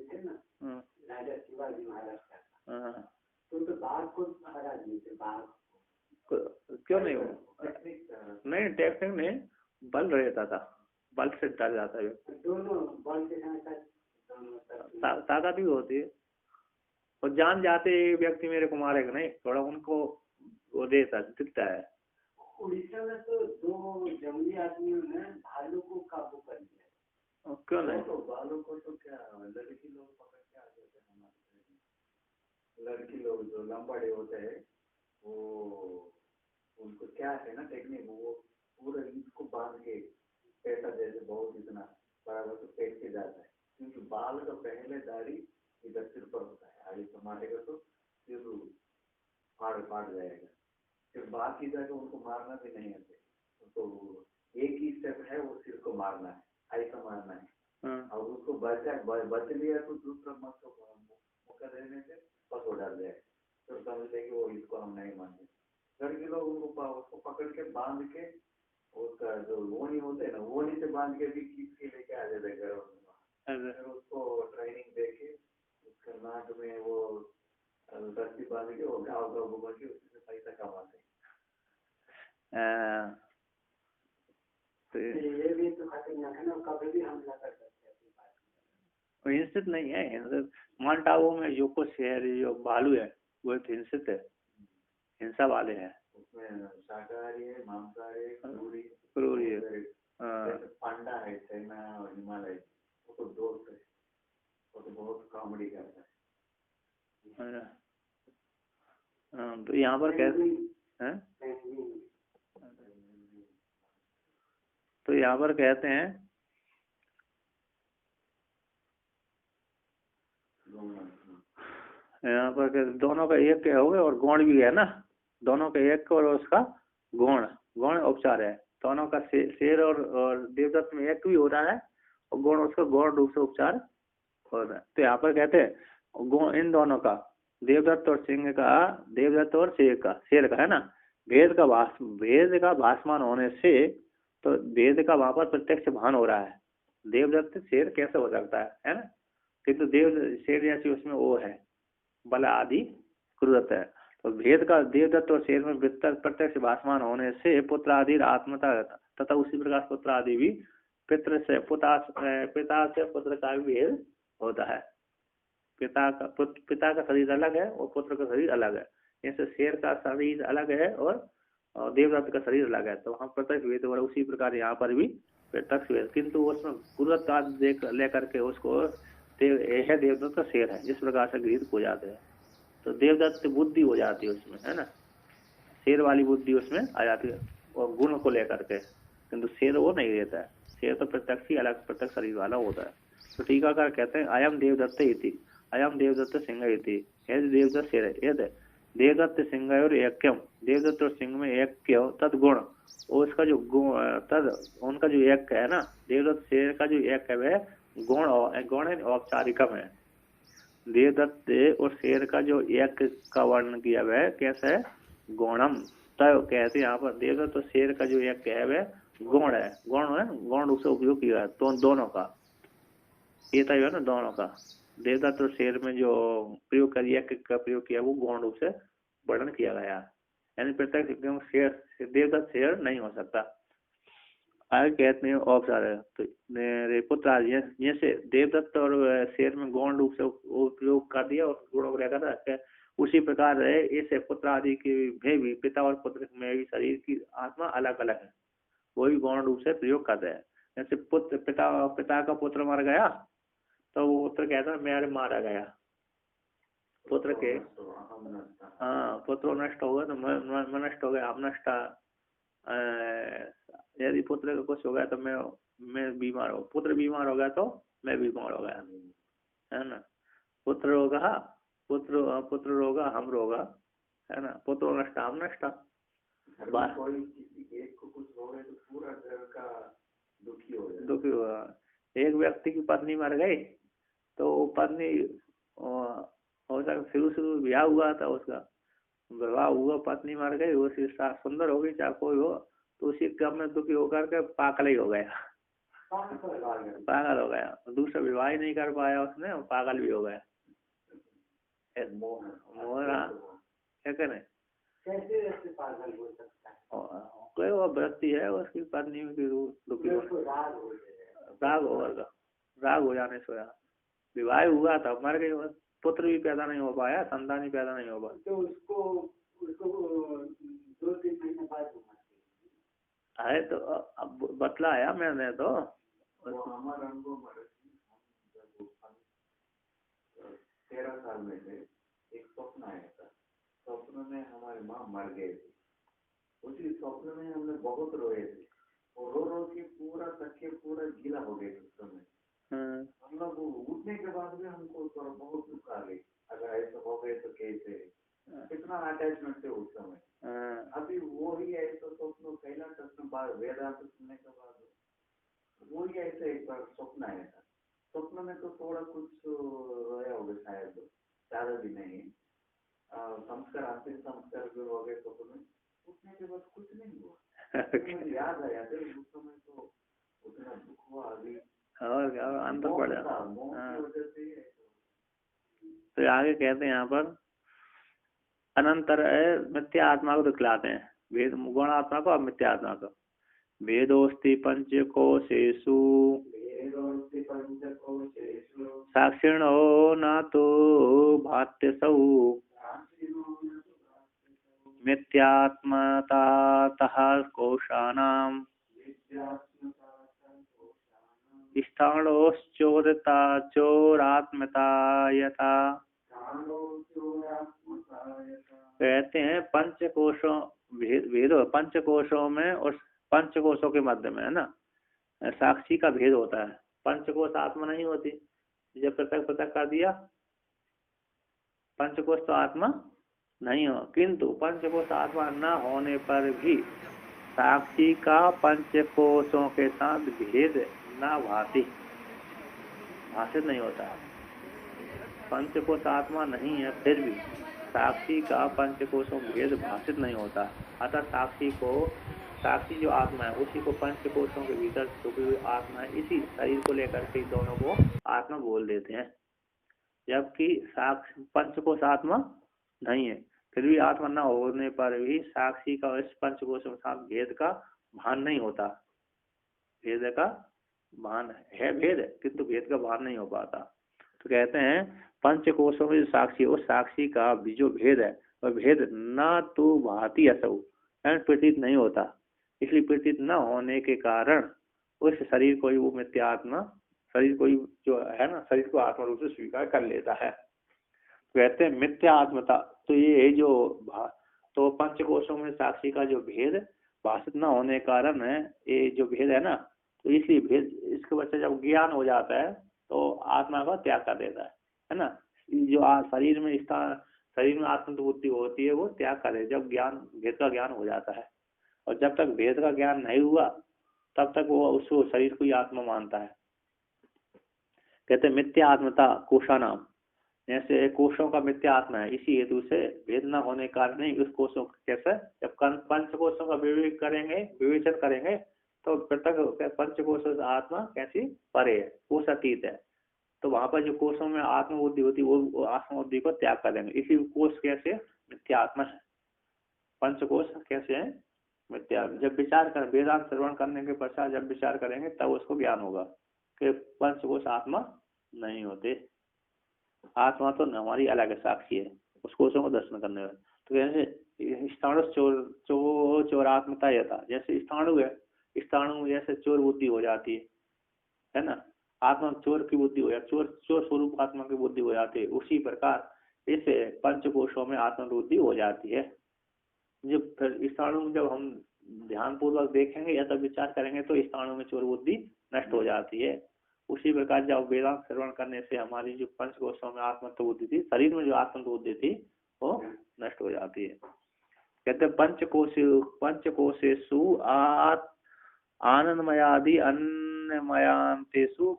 थे ना, राजा शिवाजी महाराज का, तो बाघ को हरा दिए, बाघ क्यों नहीं हो, नहीं टेक्निक नहीं, बल रहता था, बल से डर जाता है, दोनों बल के साथ ताकत भी होती है, और जान जाते व्यक्ति मेरे को मारेगा नहीं, थोड़ा उनको वो देता दिखता है। उड़ीसा में तो 2 जंगली आदमियों ने भालू को काबू कर लिया। क्यों नहीं, तो भालू को तो क्या लड़की लोग पकड़ के आ जाते हैं हमारे, लड़की लोग जो लंबाड़े होते हैं वो, उनको क्या है ना टेक्निक, वो पूरा इसको बांध के पैसा जैसे बहुत इतना बराबर तो पेट के जाता है, क्योंकि बाल का पहले दाढ़ी इधर सिर पर होता है, आगे तो मारेगा तो फिर फाड़ जाएगा, फिर बाकी जगह उनको मारना भी नहीं आते, तो एक ही स्टेप है वो सिर को मारना है, ऐसा मारना है, और उसको बच लिया तो दूसरा मौका देने से बस हो डाल जाए, तो समझ लेंगे वो इसको हम नहीं मानते। लड़के लोग उसको पकड़ के बांध के, उसका जो वोनी होते है ना, वोनी से बांध के भी खींच के लेके आ जाते घर में, फिर उसको ट्रेनिंग दे के उसका नाक में वो रस्सी बांध के वो गाँव घुमा के उससे पैसा कमाते। ये भी तो खतरनाक है ना, कभी भी हमला कर सकते हैं। हिंसित नहीं है, माउंट आबू में जो कुछ शहर जो भालू है वो हिंसित है, हिंसा वाले हैं, उसमें शाकाहारी है, मांसाहारी है, क्रूरी है, पांडा है, चाइना और हिमालय, वो तो दोस्त है, वो तो बहुत कॉमेडी करता है। तो यहाँ पर कहते हैं, तो यहाँ पर कहते हैं यहाँ पर दोनों का एक हो गया और गौण भी है ना, दोनों का एक और उसका गौण उपचार है, दोनों का शेर और देवदत्त में एक भी हो रहा है और गौण उसका गौण रूप से उपचार हो रहा है। तो यहाँ पर कहते हैं गौण इन दोनों का, देवदत्त और सिंह का, देवदत्त और शेर का है ना, भेद का भासमान होने से, तो भेद का वहां पर प्रत्यक्ष भान हो रहा है, देवदत्त शेर कैसे हो सकता है ना, किंतु शेर जैसी उसमें वो है, बल आदि क्रूरत है, तो भेद का देवदत्त और शेर में प्रत्यक्ष भासमान होने से पुत्र आदि आत्मता तथा उसी प्रकार पुत्र आदि भी पिता से पुत्र का भी भेद होता है, पिता का शरीर अलग है और पुत्र का शरीर अलग है, जैसे शेर का शरीर अलग है और देवदत्त का शरीर अलग है, तो वहाँ प्रत्यक्ष भेद हो रहा है, उसी प्रकार यहाँ पर भी प्रत्यक्ष भेद, किंतु उसमें क्रूरत देख लेकर के उसको यह देवदत्त का शेर है इस प्रकार से गृहित हो जाते हैं, तो देवदत्त बुद्धि हो जाती है उसमें, है ना, शेर वाली बुद्धि उसमें आ जाती है और गुण को लेकर के, किंतु शेर वो नहीं रहता है, शेर तो प्रत्यक्ष ही अलग प्रत्यक्ष शरीर वाला होता है। तो टीकाकार कहते हैं अयम देवदत्त इति, अयम देवदत्त सिंह इति, देवदत्त शेर है, देवदत्त सिंह और ऐक्यम, देवदत्त और सिंह में ऐक्य तद गुण, और उसका जो गुण तद उनका जो एक है ना, देवदत्त शेर का जो एक है वह गौण है, औपचारिकम है, देवदत्त और शेर का जो एक का वर्णन किया वह कैसा है, गौणम, तय कहते हैं यहाँ पर देवदत्त और शेर का जो एक है वह गौण है, गौण रूप से उपयोग किया है, तो दोनों का ये तय है ना, दोनों का देवदत्त और शेर में जो प्रयोग का प्रयोग किया वो गौण रूप से वर्णन किया गया, यानी प्रत्यक्ष शेर देवदत्त शेर नहीं हो सकता। आगे कहते हैं औपचार है, तो पुत्र आदि जैसे देवदत्त और शेर में गौण रूप से उपयोग कर दिया और गुणों को लेकर रखते हैं, उसी प्रकार है ऐसे पुत्र आदि के भी पिता और पुत्र में भी शरीर की आत्मा अलग अलग है, वो भी गौण रूप से प्रयोग कर रहे हैं। जैसे पिता का पुत्र मर गया तो वो पुत्र कहता है मेरे मारा गया, पुत्र के, हाँ पुत्र नष्ट होगा तो मैं नष्ट हो गया, हम नष्टा। यदि पुत्र का कुछ हो गया तो मैं बीमार हो, पुत्र बीमार हो गया तो मैं बीमार हो गया, है ना। पुत्र रोगा पुत्र रोगा हम रोगा, है ना। पुत्र नष्टा हम नष्टा। कोई किसी एक को कुछ हो गया तो पूरा घर का दुखी हो जाए, दुखी हुआ। एक व्यक्ति की पत्नी मर गई तो पत्नी हो सकता शुरू ब्याह हुआ था उसका, विवाह हुआ, पत्नी मर गई, उसकी सास सुंदर हो गई चाहे कोई हो, तो उसी गम में दुखी होकर के पागल ही हो गया, पागल हो गया। दूसरा विवाह ही नहीं कर पाया उसने, पागल भी हो गया। मोहरा क्या करे, कैसे ऐसे पागल हो सकता है? कोई वो वृत्ति है उसकी पत्नी की दुखी राग हो जाने से होया। विवाह हुआ था मर गई, पुत्र भी पैदा नहीं हो पाया, संतान भी पैदा नहीं हो पाया, तो उसको 2-3 महीने बाद है तो अब बतलाया मैंने तो। हमारा अनुभव 13 साल में थे, एक स्वप्न आया था। स्वप्न में हमारी माँ मर गई थी। उसी स्वप्न में हमने बहुत रोए थे और रो के पूरा तकिया पूरा गीला हो गए उस समय। हम लोग उठने के बाद भी हमको थोड़ा बहुत दुख आ गई, अगर ऐसा हो गए तो कैसे, कितना अटैचमेंट थे उस समय। अभी वो ही ऐसा स्वप्न पहला स्वप्न वेदांत सुनने के बाद वो ही ऐसा एक बार स्वप्न आया था। स्वप्न में तो थोड़ा कुछ रोया होगा शायद, ज्यादा भी नहीं। संस्कार अंतिम संस्कार भी हो गए स्वप्न में, उठने के बाद कुछ नहीं हुआ। मुझे याद आया था उस समय तो उतना दुख हुआ। अभी और क्या अंतर पड़ जाता। तो आगे कहते हैं यहाँ पर अनंतर मिथ्या आत्मा को दिखलाते हैं, भेद गुण आत्मा को, अब मिथ्या आत्मा को। भेदोस्ति पंचकोशेषु साक्षिणो न तो भात्यसौ मिथ्यात्मतातः कोशानां स्थाणोश्चोरता चोरात्मता यथा। कहते हैं पंचकोशों भेद पंचकोशों में और पंचकोशों के मध्य में, है ना, साक्षी का भेद होता है। पंचकोश आत्मा नहीं होती, जब पृथक कर दिया पंचकोश तो आत्मा नहीं हो, किंतु पंचकोश आत्मा न होने पर भी साक्षी का पंचकोशों के साथ भेद न भाषित नहीं होता। पंचकोश आत्मा नहीं है फिर भी साक्षी का पंचकोशों भेद भाषित नहीं होता। अतः साक्षी जो आत्मा है उसी को पंचकोशों के भीतर छुपी हुई आत्मा है, इसी शरीर को लेकर के दोनों को आत्मा बोल देते हैं। जबकि पंचकोश आत्मा नहीं है, फिर भी आत्मा न होने पर भी साक्षी का इस पंचकोशों के साथ भेद का भान नहीं होता। भेद का भान है, भेद है किंतु भेद का भान नहीं हो पाता। तो कहते हैं पंचकोशों में जो साक्षी, उस साक्षी का भी जो भेद है वह भेद न तो भाती असौ प्रतीत नहीं होता, इसलिए प्रतीत न होने के कारण उस शरीर को ही वो मिथ्या आत्मा, शरीर को ही जो है ना, शरीर को आत्मा रूप से स्वीकार कर लेता है। कहते हैं मिथ्या आत्मता, तो ये जो तो पंचकोशों में साक्षी का जो भेद भाषित न होने के कारण है, ये जो भेद है ना, तो इसलिए भेद इसके बच्चे जब ज्ञान हो जाता है तो आत्मा का त्याग कर देता है ना। जो शरीर में आत्म बुद्धि होती है वो त्याग करे जब ज्ञान भेद का ज्ञान हो जाता है, और जब तक भेद का ज्ञान नहीं हुआ तब तक वो उसको शरीर को ही आत्मा मानता है। कहते हैं मिथ्या आत्मता कोशा नाम, जैसे कोशों का मिथ्या आत्मा है, इसी हेतु से भेद न होने कारण ही उस कोशों कैसे जब पंचकोशों का विवेचन करेंगे तो पृथक पंचकोश आत्मा कैसी परे है, कोश अतीत है, तो वहां पर जो कोशों में आत्म बुद्धि होती है वो आत्म बुद्धि को त्याग कर देंगे। इसी कोश कैसे मिथ्या आत्मा है, पंचकोश कैसे है मिथ्या। जब विचार कर वेदांत श्रवण करने के पश्चात जब विचार करेंगे तब उसको ज्ञान होगा कि पंचकोश आत्मा नहीं होते, आत्मा तो हमारी अलग साक्षी है, उस कोशों को दर्शन करने में। तो जैसे स्थाणु चोरात्मता यथा, जैसे स्थाणु है, स्थाणु में जैसे चोर बुद्धि हो जाती है ना, आत्मा चोर की बुद्धि हो जाती, चोर स्वरूप आत्मा की बुद्धि हो जाती है। उसी प्रकार इससे पंचकोशों में आत्मबुद्धि हो जाती है। जब फिर स्थाणु जब हम ध्यान पूर्वक देखेंगे या तब विचार करेंगे तो स्थाणु में चोर बुद्धि नष्ट हो जाती है। उसी प्रकार जब वेदांत श्रवण करने से हमारी जो पंचकोशों में आत्मबुद्धि थी, शरीर में जो आत्मबुद्धि थी वो नष्ट हो जाती है। कहते पंचकोशेषु आनंदमयादि अन्नमयांतेषु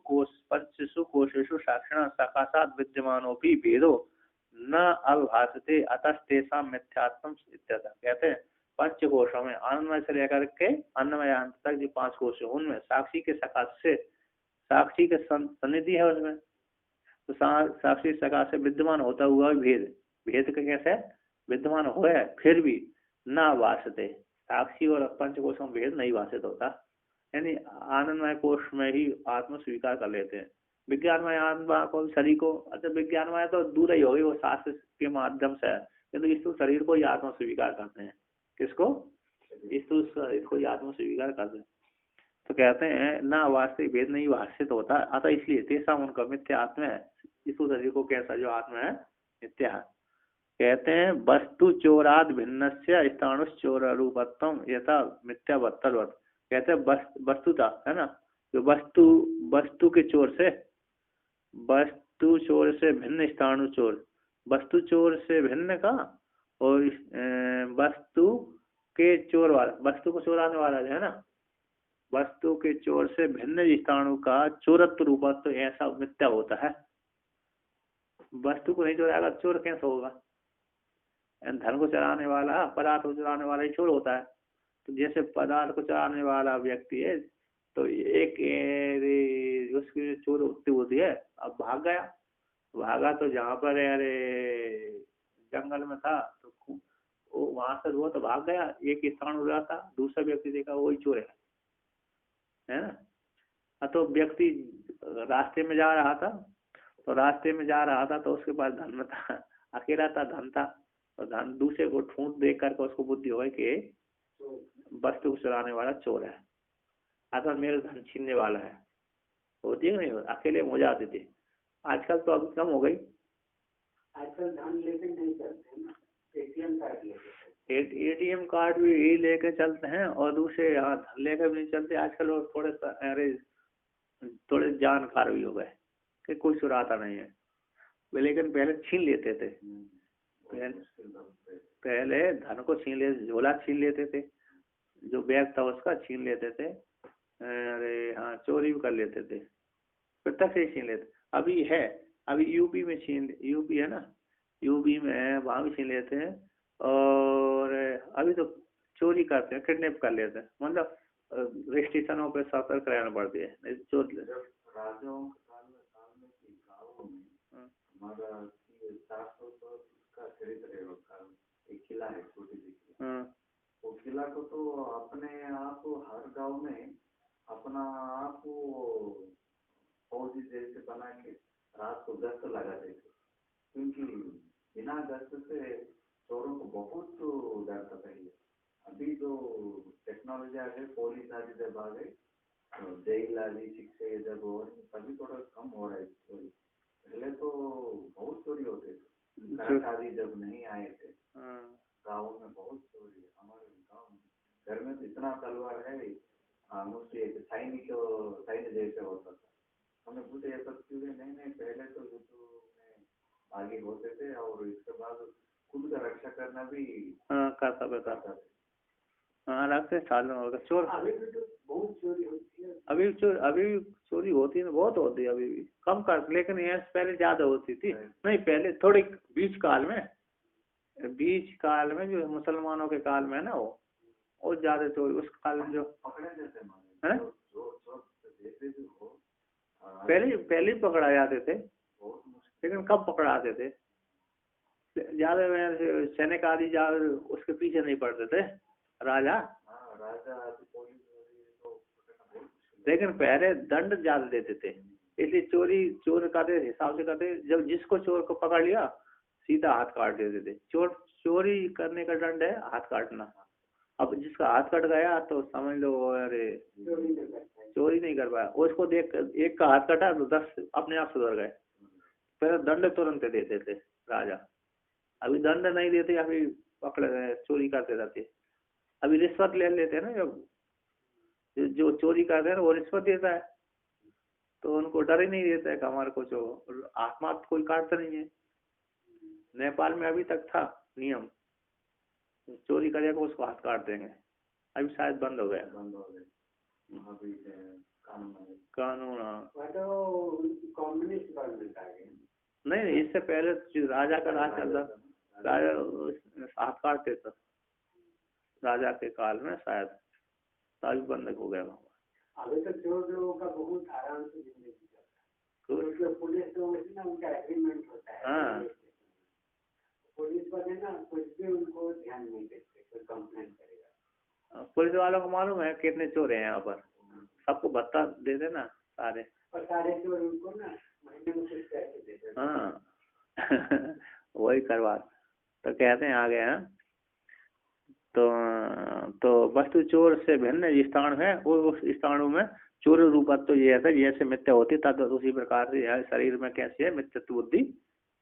पंचसु कोशेषु साक्षिण सकाशात् विद्यमानोऽपि भेदो न अभासते अतस्तेषां मिथ्यात्वम् इत्यतः। कहते हैं पंचकोशों में आनंदमय से लेकर के अन्नमय अंत तक जो 5 कोश है उनमें साक्षी के सकाश से, साक्षी के सन्निधि है उसमें, तो साक्षी सकाश से विद्यमान होता हुआ भेद, भेद का कैसे विद्यमान हो है फिर भी ना वासते, साक्षी और पंचकोशों में भेद नहीं वासित होता, यानी आनंदमय कोश में ही आत्म स्वीकार कर लेते हैं। विज्ञानमय आत्मा को, शरीर को, अच्छा विज्ञानमय तो दूर ही होगी, वो शास्त्र के माध्यम से है, किंतु इस शरीर को ही आत्म स्वीकार करते हैं। किसको? इसको ही आत्म स्वीकार करते हैं। तो कहते हैं ना वास्तविक भेद नहीं वासित होता, अतः इसलिए तेसा उनका मिथ्या आत्म है, इस शरीर को कैसा जो आत्मा है मिथ्या है। कहते हैं वस्तु चोराद भिन्नस्य स्थाणुश्चोर रूपत्वम यथा मिथ्या बत्तरवत। कहते हैं वस्तुता है ना, जो वस्तु के चोर से, वस्तु चोर से भिन्न स्थाणु चोर, वस्तु चोर से भिन्न का, और वस्तु के चोर वाला, वस्तु को चोराने वाला है ना, वस्तु के चोर से भिन्न स्थाणु का चोरत्व रूपत्व तो ऐसा मिथ्या होता है। वस्तु को नहीं चोराएगा चोर कैसे होगा? धन को चराने वाला, पदार्थ को चुराने वाला ही चोर होता है। तो जैसे पदार्थ को चराने वाला व्यक्ति है तो एक उसकी चोर उत्ती होती है, अब भागा तो जहाँ पर अरे जंगल में था तो वो वहां से हुआ तो भाग गया, एक स्थान हो रहा था, दूसरा व्यक्ति देखा वही चोर है ना। तो व्यक्ति रास्ते में जा रहा था, तो उसके पास धन था, अकेला था, धन था, और धन दूसरे को ठूंठ देख करके उसको बुद्धि हो कि वस्तु को चुराने वाला चोर है, अथवा मेरे धन छीनने वाला है, होती है नहीं, अकेले हो जाते थे। आजकल तो अब कम हो गई, आजकल धन लेके नहीं चलते ना, एटीएम कार्ड लेके, एटीएम कार्ड भी यही लेके चलते हैं, और दूसरे यहाँ धन लेकर भी नहीं चलते आजकल। और थोड़े जानकार भी हो गए कि कोई चुराता नहीं है, लेकिन पहले छीन लेते थे। पहले धन को छीन लेते, झोला छीन लेते थे, जो बैग था उसका छीन लेते थे, अरे हाँ चोरी भी कर लेते थे, प्रत्यक्ष से छीन लेते। अभी यूपी में यूपी है ना, यूपी में वहाँ भी छीन लेते हैं, और अभी तो चोरी करते हैं, किडनैप कर लेते हैं, मतलब स्टेशनों पे सतर्क रहना पड़ती है। चोर राजाओं के गाँव में हमारा 400 का चरित्र है, एक किला है, छोटी सी किला। वो किला को तो अपने आप हर गांव में अपना आप फौजी जैसे बना के रात को गश्त लगाते थे, क्योंकि बिना गश्त से चोरों को बहुत डर था पहले। अभी तो टेक्नोलॉजी आ गई, पुलिस आदि जब आ गई, जेल आदि शिक्षे जब हो रही, तभी थोड़ा कम हो रहा है चोरी। पहले तो बहुत चोरी होते थे, करंट आदि जब नहीं आए थे, गाँव में बहुत चोरी है। हमारे गाँव में घर में तो इतना तलवार है, मुझसे सैनिक जैसे होता था। हमने पूछे ये सब क्यों? नहीं, पहले तो युद्ध में आगे होते थे, और इसके बाद खुद का रक्षा करना भी करता था। रक्षा साधन होगा। चोर अभी भी तो बहुत चोरी होती है, अभी चोरी होती है, बहुत होती है, अभी भी कम कर, लेकिन ये पहले ज्यादा होती थी। नहीं, पहले थोड़े बीच काल में जो मुसलमानों के काल में है ना, वो ज्यादा चोरी उस काल में जो है पहले पकड़ा जाते थे, लेकिन कब पकड़ाते थे? ज्यादा सैनिक आदि उसके पीछे नहीं पड़ते थे राजा, लेकिन पहले दंड ज्यादा देते थे, इसलिए चोर करते हिसाब से करते। जब जिसको चोर को पकड़ लिया सीधा हाथ काट देते थे। चोरी करने का दंड है हाथ काटना। अब जिसका हाथ कट गया तो समझ लो अरे चोरी नहीं कर पाया, उसको देख एक का हाथ कटा तो 10 अपने आप सुधर गए। पहले दंड तुरंत देते थे राजा, अभी दंड नहीं देते, अभी पकड़ चोरी करते रहते। अभी रिश्वत ले लेते हैं ना, जब जो चोरी करते हैं वो रिश्वत देता है, तो उनको डर ही नहीं देता है कि हमारे को जो आत्मा तो कोई काटता नहीं है। नेपाल में अभी तक था नियम, चोरी करेगा उसको हाथ काट देंगे, अभी शायद बंद हो गया। कानून कम्युनिस्ट गवर्नमेंट आ गई। नहीं, इससे पहले राजा का राज चलता, राजा हाथ काटते थे राजा के काल में, शायद तभी बंद हो गया। अभी तो चोर लोगों का बहुत आराम से जिंदगी चलता है, क्योंकि पुलिस लोगों से ना उनका एग्रीमेंट होता है। हाँ, पुलिस वाले ना कुछ भी उनको ध्यान नहीं देते, कोई कंप्लेंट करेगा। पुलिस वालों को मालूम है कितने चोर हैं यहाँ पर, सबको भत्ता दे देना सारे, और सारे चोर उनको ना महीने में कुछ पैसे देते। हाँ वही करवा तो कहते हैं आगे हैं। तो वस्तु चोर से भिन्न स्थान है, वो उस स्थानों में चोर रूपत्व ये है जैसे मिथ्या होती तद उसी प्रकार से यह शरीर में कैसी है मिथ्यत्व बुद्धि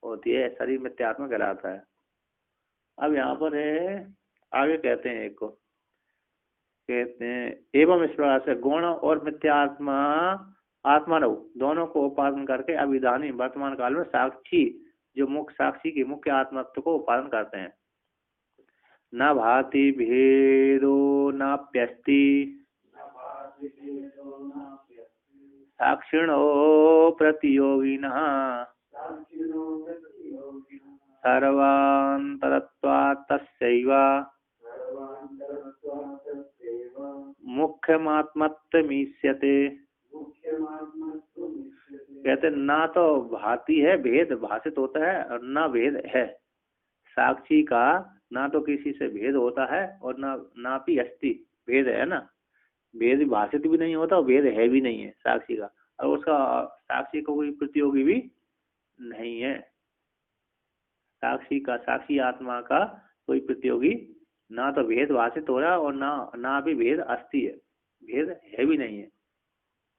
होती है, शरीर मिथ्यात्मा कहलाता है। अब यहाँ पर है आगे कहते हैं एक को, कहते हैं एवं इस प्रकार से गुण और मिथ्यात्मा आत्मानव दोनों को उपादन करके अभिधानी वर्तमान काल में साक्षी जो मुख्य साक्षी की मुख्य आत्मत्व को उपादन करते हैं। न भाति भेदो नाप्यस्ति साक्षिणो प्रतियोगिनः सर्वान्तरत्वात् तस्यैव मुख्यमात्मत्वमीष्यते। कहते ना तो भाति है, भेद भाषित होता है, और ना भेद है। साक्षी का ना तो किसी से भेद होता है और ना भी अस्ति भेद है ना, भेद भाषित भी नहीं होता और भेद है भी नहीं है साक्षी का, और उसका साक्षी का कोई प्रतियोगी भी नहीं है। साक्षी का, साक्षी आत्मा का कोई प्रतियोगी ना तो भेद भाषित हो रहा और ना भी भेद अस्ति है, भेद है भी नहीं है,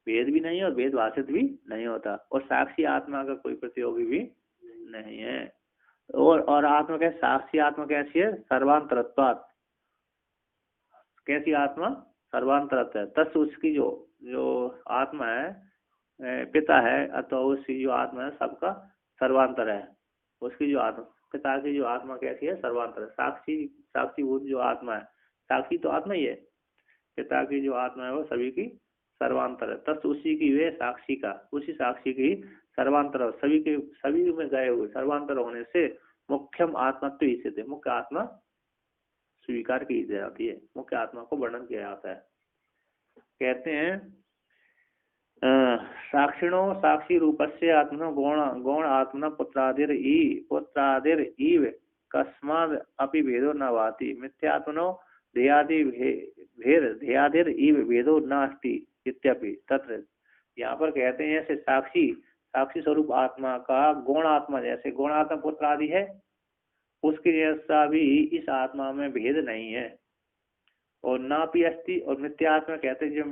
भेद भी नहीं है और भेद भाषित भी नहीं होता, और साक्षी आत्मा का कोई प्रतियोगी भी नहीं है। और आत्मा कैसे, साक्षी आत्मा कैसी है, सर्वांतरत्वात्, कैसी आत्मा, सर्वांतरत्व है। तस् उसकी जो आत्मा है पिता है, अथवा उसकी जो आत्मा है सबका सर्वांतर है। उसकी जो आत्मा, पिता की जो आत्मा कैसी है, सर्वांतर है। साक्षी भूत जो आत्मा है, साक्षी तो आत्मा ही है, पिता की जो आत्मा है वो सभी की सर्वांतर है। तस् उसी की वे साक्षी का, उसी साक्षी की सर्वांतर, सभी में गए हुए सर्वांतर होने से मुख्यम आत्मत्व ही सिद्ध है, मुख्य आत्मा स्वीकार की जाती है, मुख्य आत्मा को वर्णन किया जाता है। कहते हैं साक्षिणो साक्षी रूपस्य आत्मनो गौण आत्मना पुत्रादिर इव कस्माद् अपि भेदो न भाति मिथ्यात्मनो ध्येयादिर इव भेदो नास्ति इत्यपि तत्र। यहाँ पर कहते हैं ऐसे साक्षी स्वरूप आत्मा का गौण आत्मा, जैसे गौण आत्मा पुत्र आदि है, उसके जैसा भी इस आत्मा में भेद नहीं है। और ना भी अस्ति, और मिथ्यात्मा कहते हैं जो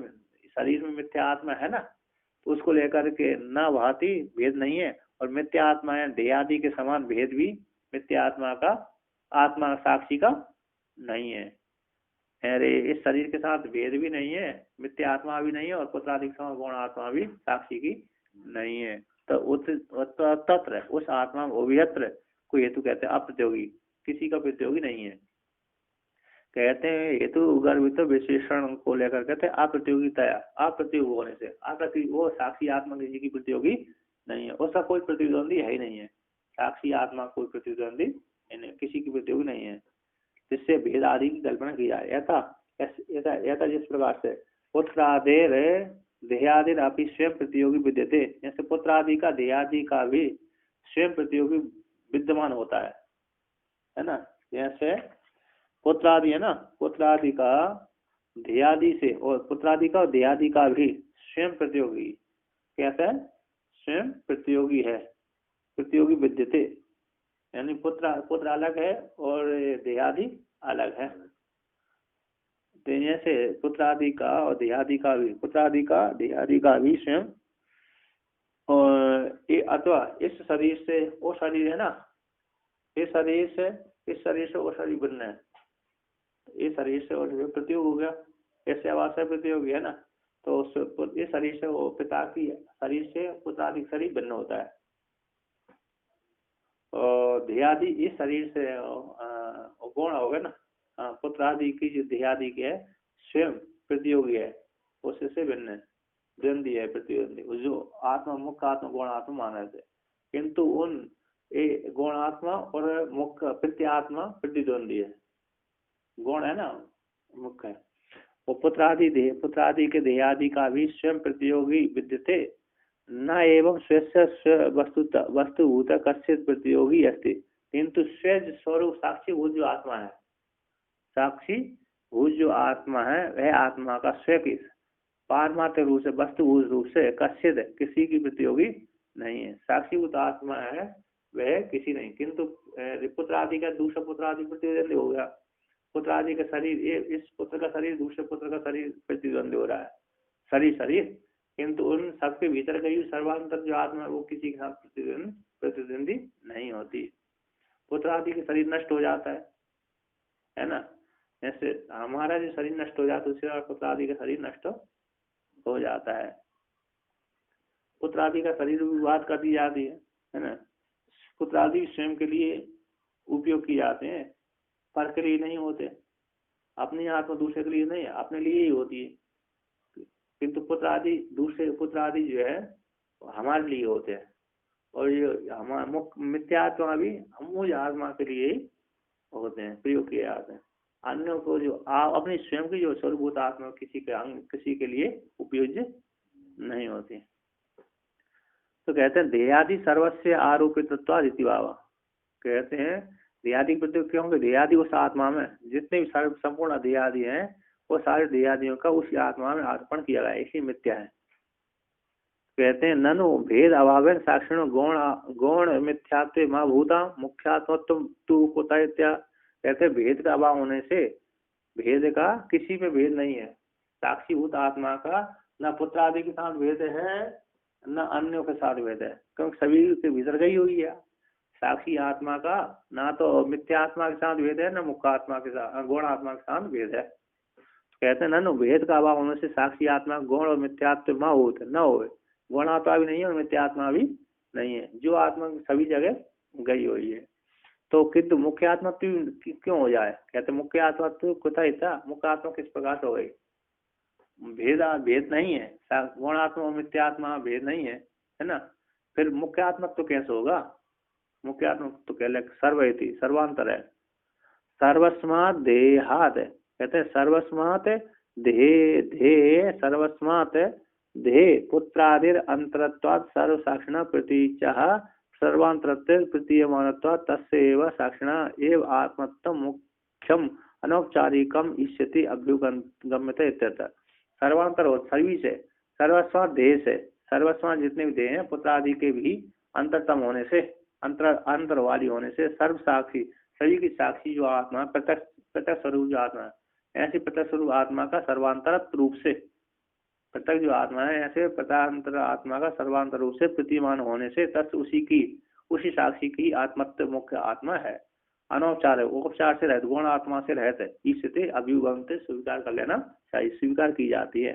शरीर में मिथ्या आत्मा है ना, तो उसको लेकर के ना भाति भेद नहीं है, और मिथ्या आत्मा है देहादि के समान भेद भी मिथ्या आत्मा का, आत्मा साक्षी का नहीं है। अरे इस शरीर के साथ भेद भी नहीं है, मिथ्या आत्मा भी नहीं है, और पुत्रादि के समान गौण आत्मा भी साक्षी की नहीं है। तो तत्र उस आत्मा में उभयत्र कोई हेतु कहते हैं अप्रतियोगी, किसी का प्रतियोगी नहीं है। कहते हैं हेतु गर्भित विशेषण को लेकर कहते हैं अप्रतियोगिताया, अप्रतियोग होने से, वो साक्षी आत्मा किसी की प्रतियोगी नहीं है, उसका कोई प्रतिद्वंदी है ही नहीं है। साक्षी आत्मा कोई प्रतिद्वंदी किसी की प्रतियोगी नहीं है, जिससे भेद आदि की कल्पना की जाए। ऐसा जिस प्रकार से पुत्रादेर देहादिर अपि स्वयं प्रतियोगी विद्यते, जैसे पुत्र आदि का देहादि का भी स्वयं प्रतियोगी विद्यमान होता है ना। जैसे पुत्र आदि है ना, पुत्र आदि का ध्येयादि से, और पुत्र आदि का और देहादि का भी स्वयं प्रतियोगी कैसा है, स्वयं प्रतियोगी है, प्रतियोगी विद्यते, यानी पुत्र अलग है और देहादि अलग है। तो जैसे पुत्र आदि का और देहादि का भी, पुत्र आदि का देहादि का भी स्वयं, और अथवा इस शरीर से वो शरीर है ना, इस शरीर से वो शरीर बनना है, इस शरीर से और प्रतियोग हो गया, ऐसे आवास से प्रतियोग है ना, तो इस शरीर से वो पिता की शरीर से पुत्र आदि शरीर बनना होता है। और ध्येयादि इस शरीर से गौण हो गया ना, पुत्र आदि की जो ध्येयादि की है स्वयं प्रतियोगी है, उससे भिन्न द्वंद्वी है, प्रतिद्वंदी जो आत्मा मुख्य आत्मा गौण आत्मा माना थे, किंतु उन गौण आत्मा और मुख्य प्रत्य आत्मा प्रतिद्वंदी है, गौण है ना मुख्य है। वो पुत्र आदि के देहादि का भी स्वयं प्रतियोगी विद्यते न एवं स्व वस्तुभूत कश्चित प्रतियोगी अस्ति, किंतु स्व स्वरूप साक्षी भूत जो आत्मा है, साक्षी भूत जो आत्मा है वह आत्मा का स्व की पारमात्र रूप से वस्तुभूत रूप से कश्चित किसी की प्रतियोगी नहीं है। साक्षीभूत आत्मा है वह किसी नहीं, किंतु पुत्र आदि का दूसरा पुत्र आदि प्रतिद्वंदी हो गया, पुत्र आदि का शरीर, इस पुत्र का शरीर दूसरे पुत्र का शरीर प्रतिद्वंदी हो रहा है, शरीर, किंतु उन सबके भीतर गई सर्वांतर जो आत्मा है वो किसी के साथ प्रतिद्वंदी नहीं होती। पुत्र आदि के शरीर नष्ट हो जाता है ना, जैसे हमारा जो शरीर नष्ट हो जाता है उससे पुत्र आदि का शरीर नष्ट हो जाता है। पुत्र आदि का शरीर विवाद कर दी जाती है ना, पुत्र आदि स्वयं के लिए उपयोग किए जाते हैं, पर के लिए नहीं होते, अपनी आत्मा दूसरे के लिए नहीं, अपने लिए ही होती है, किंतु पुत्र आदि दूसरे पुत्र आदि जो है हमारे लिए होते हैं, और ये हमारा मिथ्या आत्मा भी हम आत्मा के लिए ही होते हैं, प्रयोग किए जाते हैं। अन्यों को जो अपनी स्वयं की जो स्वरूपभूत आत्मा किसी के लिए उपयोज्य नहीं होती। तो कहते हैं देहादि सर्वस्व आरोपितत्वादिति भावा, कहते हैं देहादि प्रत्येक क्यों होंगे, देहादि उस आत्मा में जितने भी सारे संपूर्ण देहादि हैं वो सारे देहादियों का उसी आत्मा में अर्पण किया गया, इसी मिथ्या है। कहते हैं ननु भेद अभाव साक्षिणो गौण मिथ्यात्व माँ भूता मुख्यात्मत्व तु कुतः, कहते हैं भेद का अभाव होने से, भेद का किसी में भेद नहीं है, साक्षीभूत आत्मा का न पुत्र आदि के साथ भेद है न अन्यों के साथ भेद है, क्योंकि सभी के भीतर गई हुई है। साक्षी आत्मा का ना तो मिथ्या आत्मा के साथ भेद है न मुख्य आत्मा के साथ गौण आत्मा के साथ भेद है। कहते हैं न भेद का अभाव होने से साक्षी आत्मा गौण और मिथ्यात्व न हो, गौण आत्मा भी नहीं है और मिथ्यात्मा भी नहीं है, जो आत्मा सभी जगह गई हुई है। तो किंतु मुख्य आत्मा क्यों हो जाए, कहते मुख्य आत्मा तो कुतः, मुख्य आत्मा किस प्रकार से हो गई, भेद नहीं है, गौण आत्मा और मिथ्या आत्मा भेद नहीं है ना, फिर मुख्य आत्मा तो कैसे होगा, मुख्य आत्मा तो कह सर्वैति सर्वांतर है, सर्वस्मात् देहात्, कहते हैं सर्वस्मात् देहे सर्वस्मात् देहे पुत्रादिर अंतरत्वात् सर्व साक्षिणा प्रतीचः सर्वांतरत्व प्रतीयमानत्वात् तस्यैव साक्षिणा एव आत्मत्वं मुख्यम अनौपचारिकम इष्यति अभ्युगम्यते इत्यर्थ। सर्वांतर हो सभी से, सर्वस्मात् देह से, सर्वस्मात् जितने भी देह हैं पुत्र आदि के भी अंतरतम होने से, अंतर वाली होने से, सर्व साक्षी सभी की साक्षी जो आत्मा प्रत्यक्ष स्वरूप जो आत्मा है, ऐसी प्रत्यक्ष स्वरूप आत्मा का सर्वांतर रूप से, प्रत्यक्ष जो आत्मा है ऐसे प्रत्यांतर आत्मा का सर्वांतर रूप से प्रतिमान होने से तत् उसी साक्षी की आत्मत्व मुख्य आत्मा है, अनौपचार है, उपचार से रहते, गौण आत्मा से रहते, इससे अभियुगम से स्वीकार कर लेना चाहिए, स्वीकार की जाती है।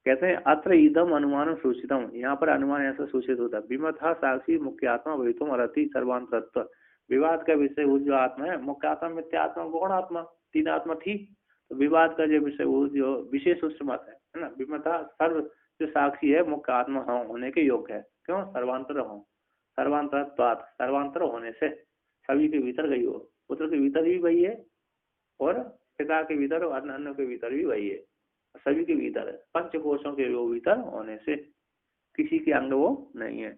कहते हैं अत्र इदम अनुमान सूचितम, यहाँ पर अनुमान ऐसा सूचित होता है, विमथा साक्षी मुख्य आत्मा वहितुम अर्हति सर्वांतरत्व, विवाद का विषय वो जो आत्मा है मुख्य आत्मा मिथ्या आत्मा गौण आत्मा तीन आत्मा थी, तो विवाद का जो विषय वो जो विशेष मत है ना, विमथा सर्व जो साक्षी है मुख्य आत्मा होने के योग्य है, क्यों सर्वांतर हो, सर्वांतरत्वात् सर्वांतर होने से सभी के भीतर गई हो, पुत्र के भीतर भी वही है और पिता के भीतर और अन्य के भीतर भी वही है, सभी के भीतर है, पंचकोशों के वो भीतर होने से किसी के अंग वो नहीं है।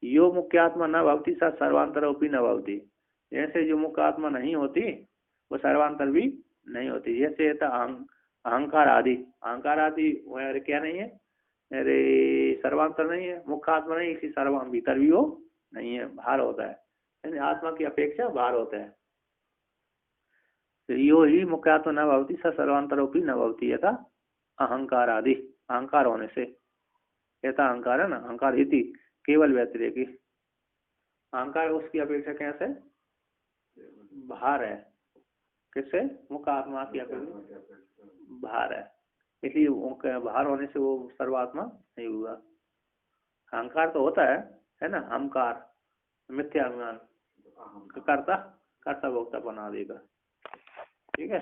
यो मुख्य आत्मा न भवती सा सर्वांतरोपी न भवती, जैसे जो मुख्य आत्मा नहीं होती वो सर्वांतर भी नहीं होती, जैसे अहंकार आदि क्या नहीं है, अरे सर्वांतर नहीं है, मुख्य आत्मा नहीं, इसी सर्वांतर भीतर भी वो नहीं है, बाहर होता है, यानी आत्मा की अपेक्षा बाहर होता है। तो यो ही मुख्य आत्मा न भवती स सर्वांतरोपी न भवती, यथा अहंकार आदि, अहंकार होने से, यथा अहंकार है ना, अहंकार इति केवल व्यतिरेकी, अहंकार उसकी अपेक्षा कैसे भार है, किससे? मुख्यात्मा की भार है, इसलिए भार होने से वो सर्वात्मा नहीं हुआ। अहंकार तो होता है ना, अहंकार मिथ्या अभिमान, कर्ता भोक्ता बना देगा। ठीक है।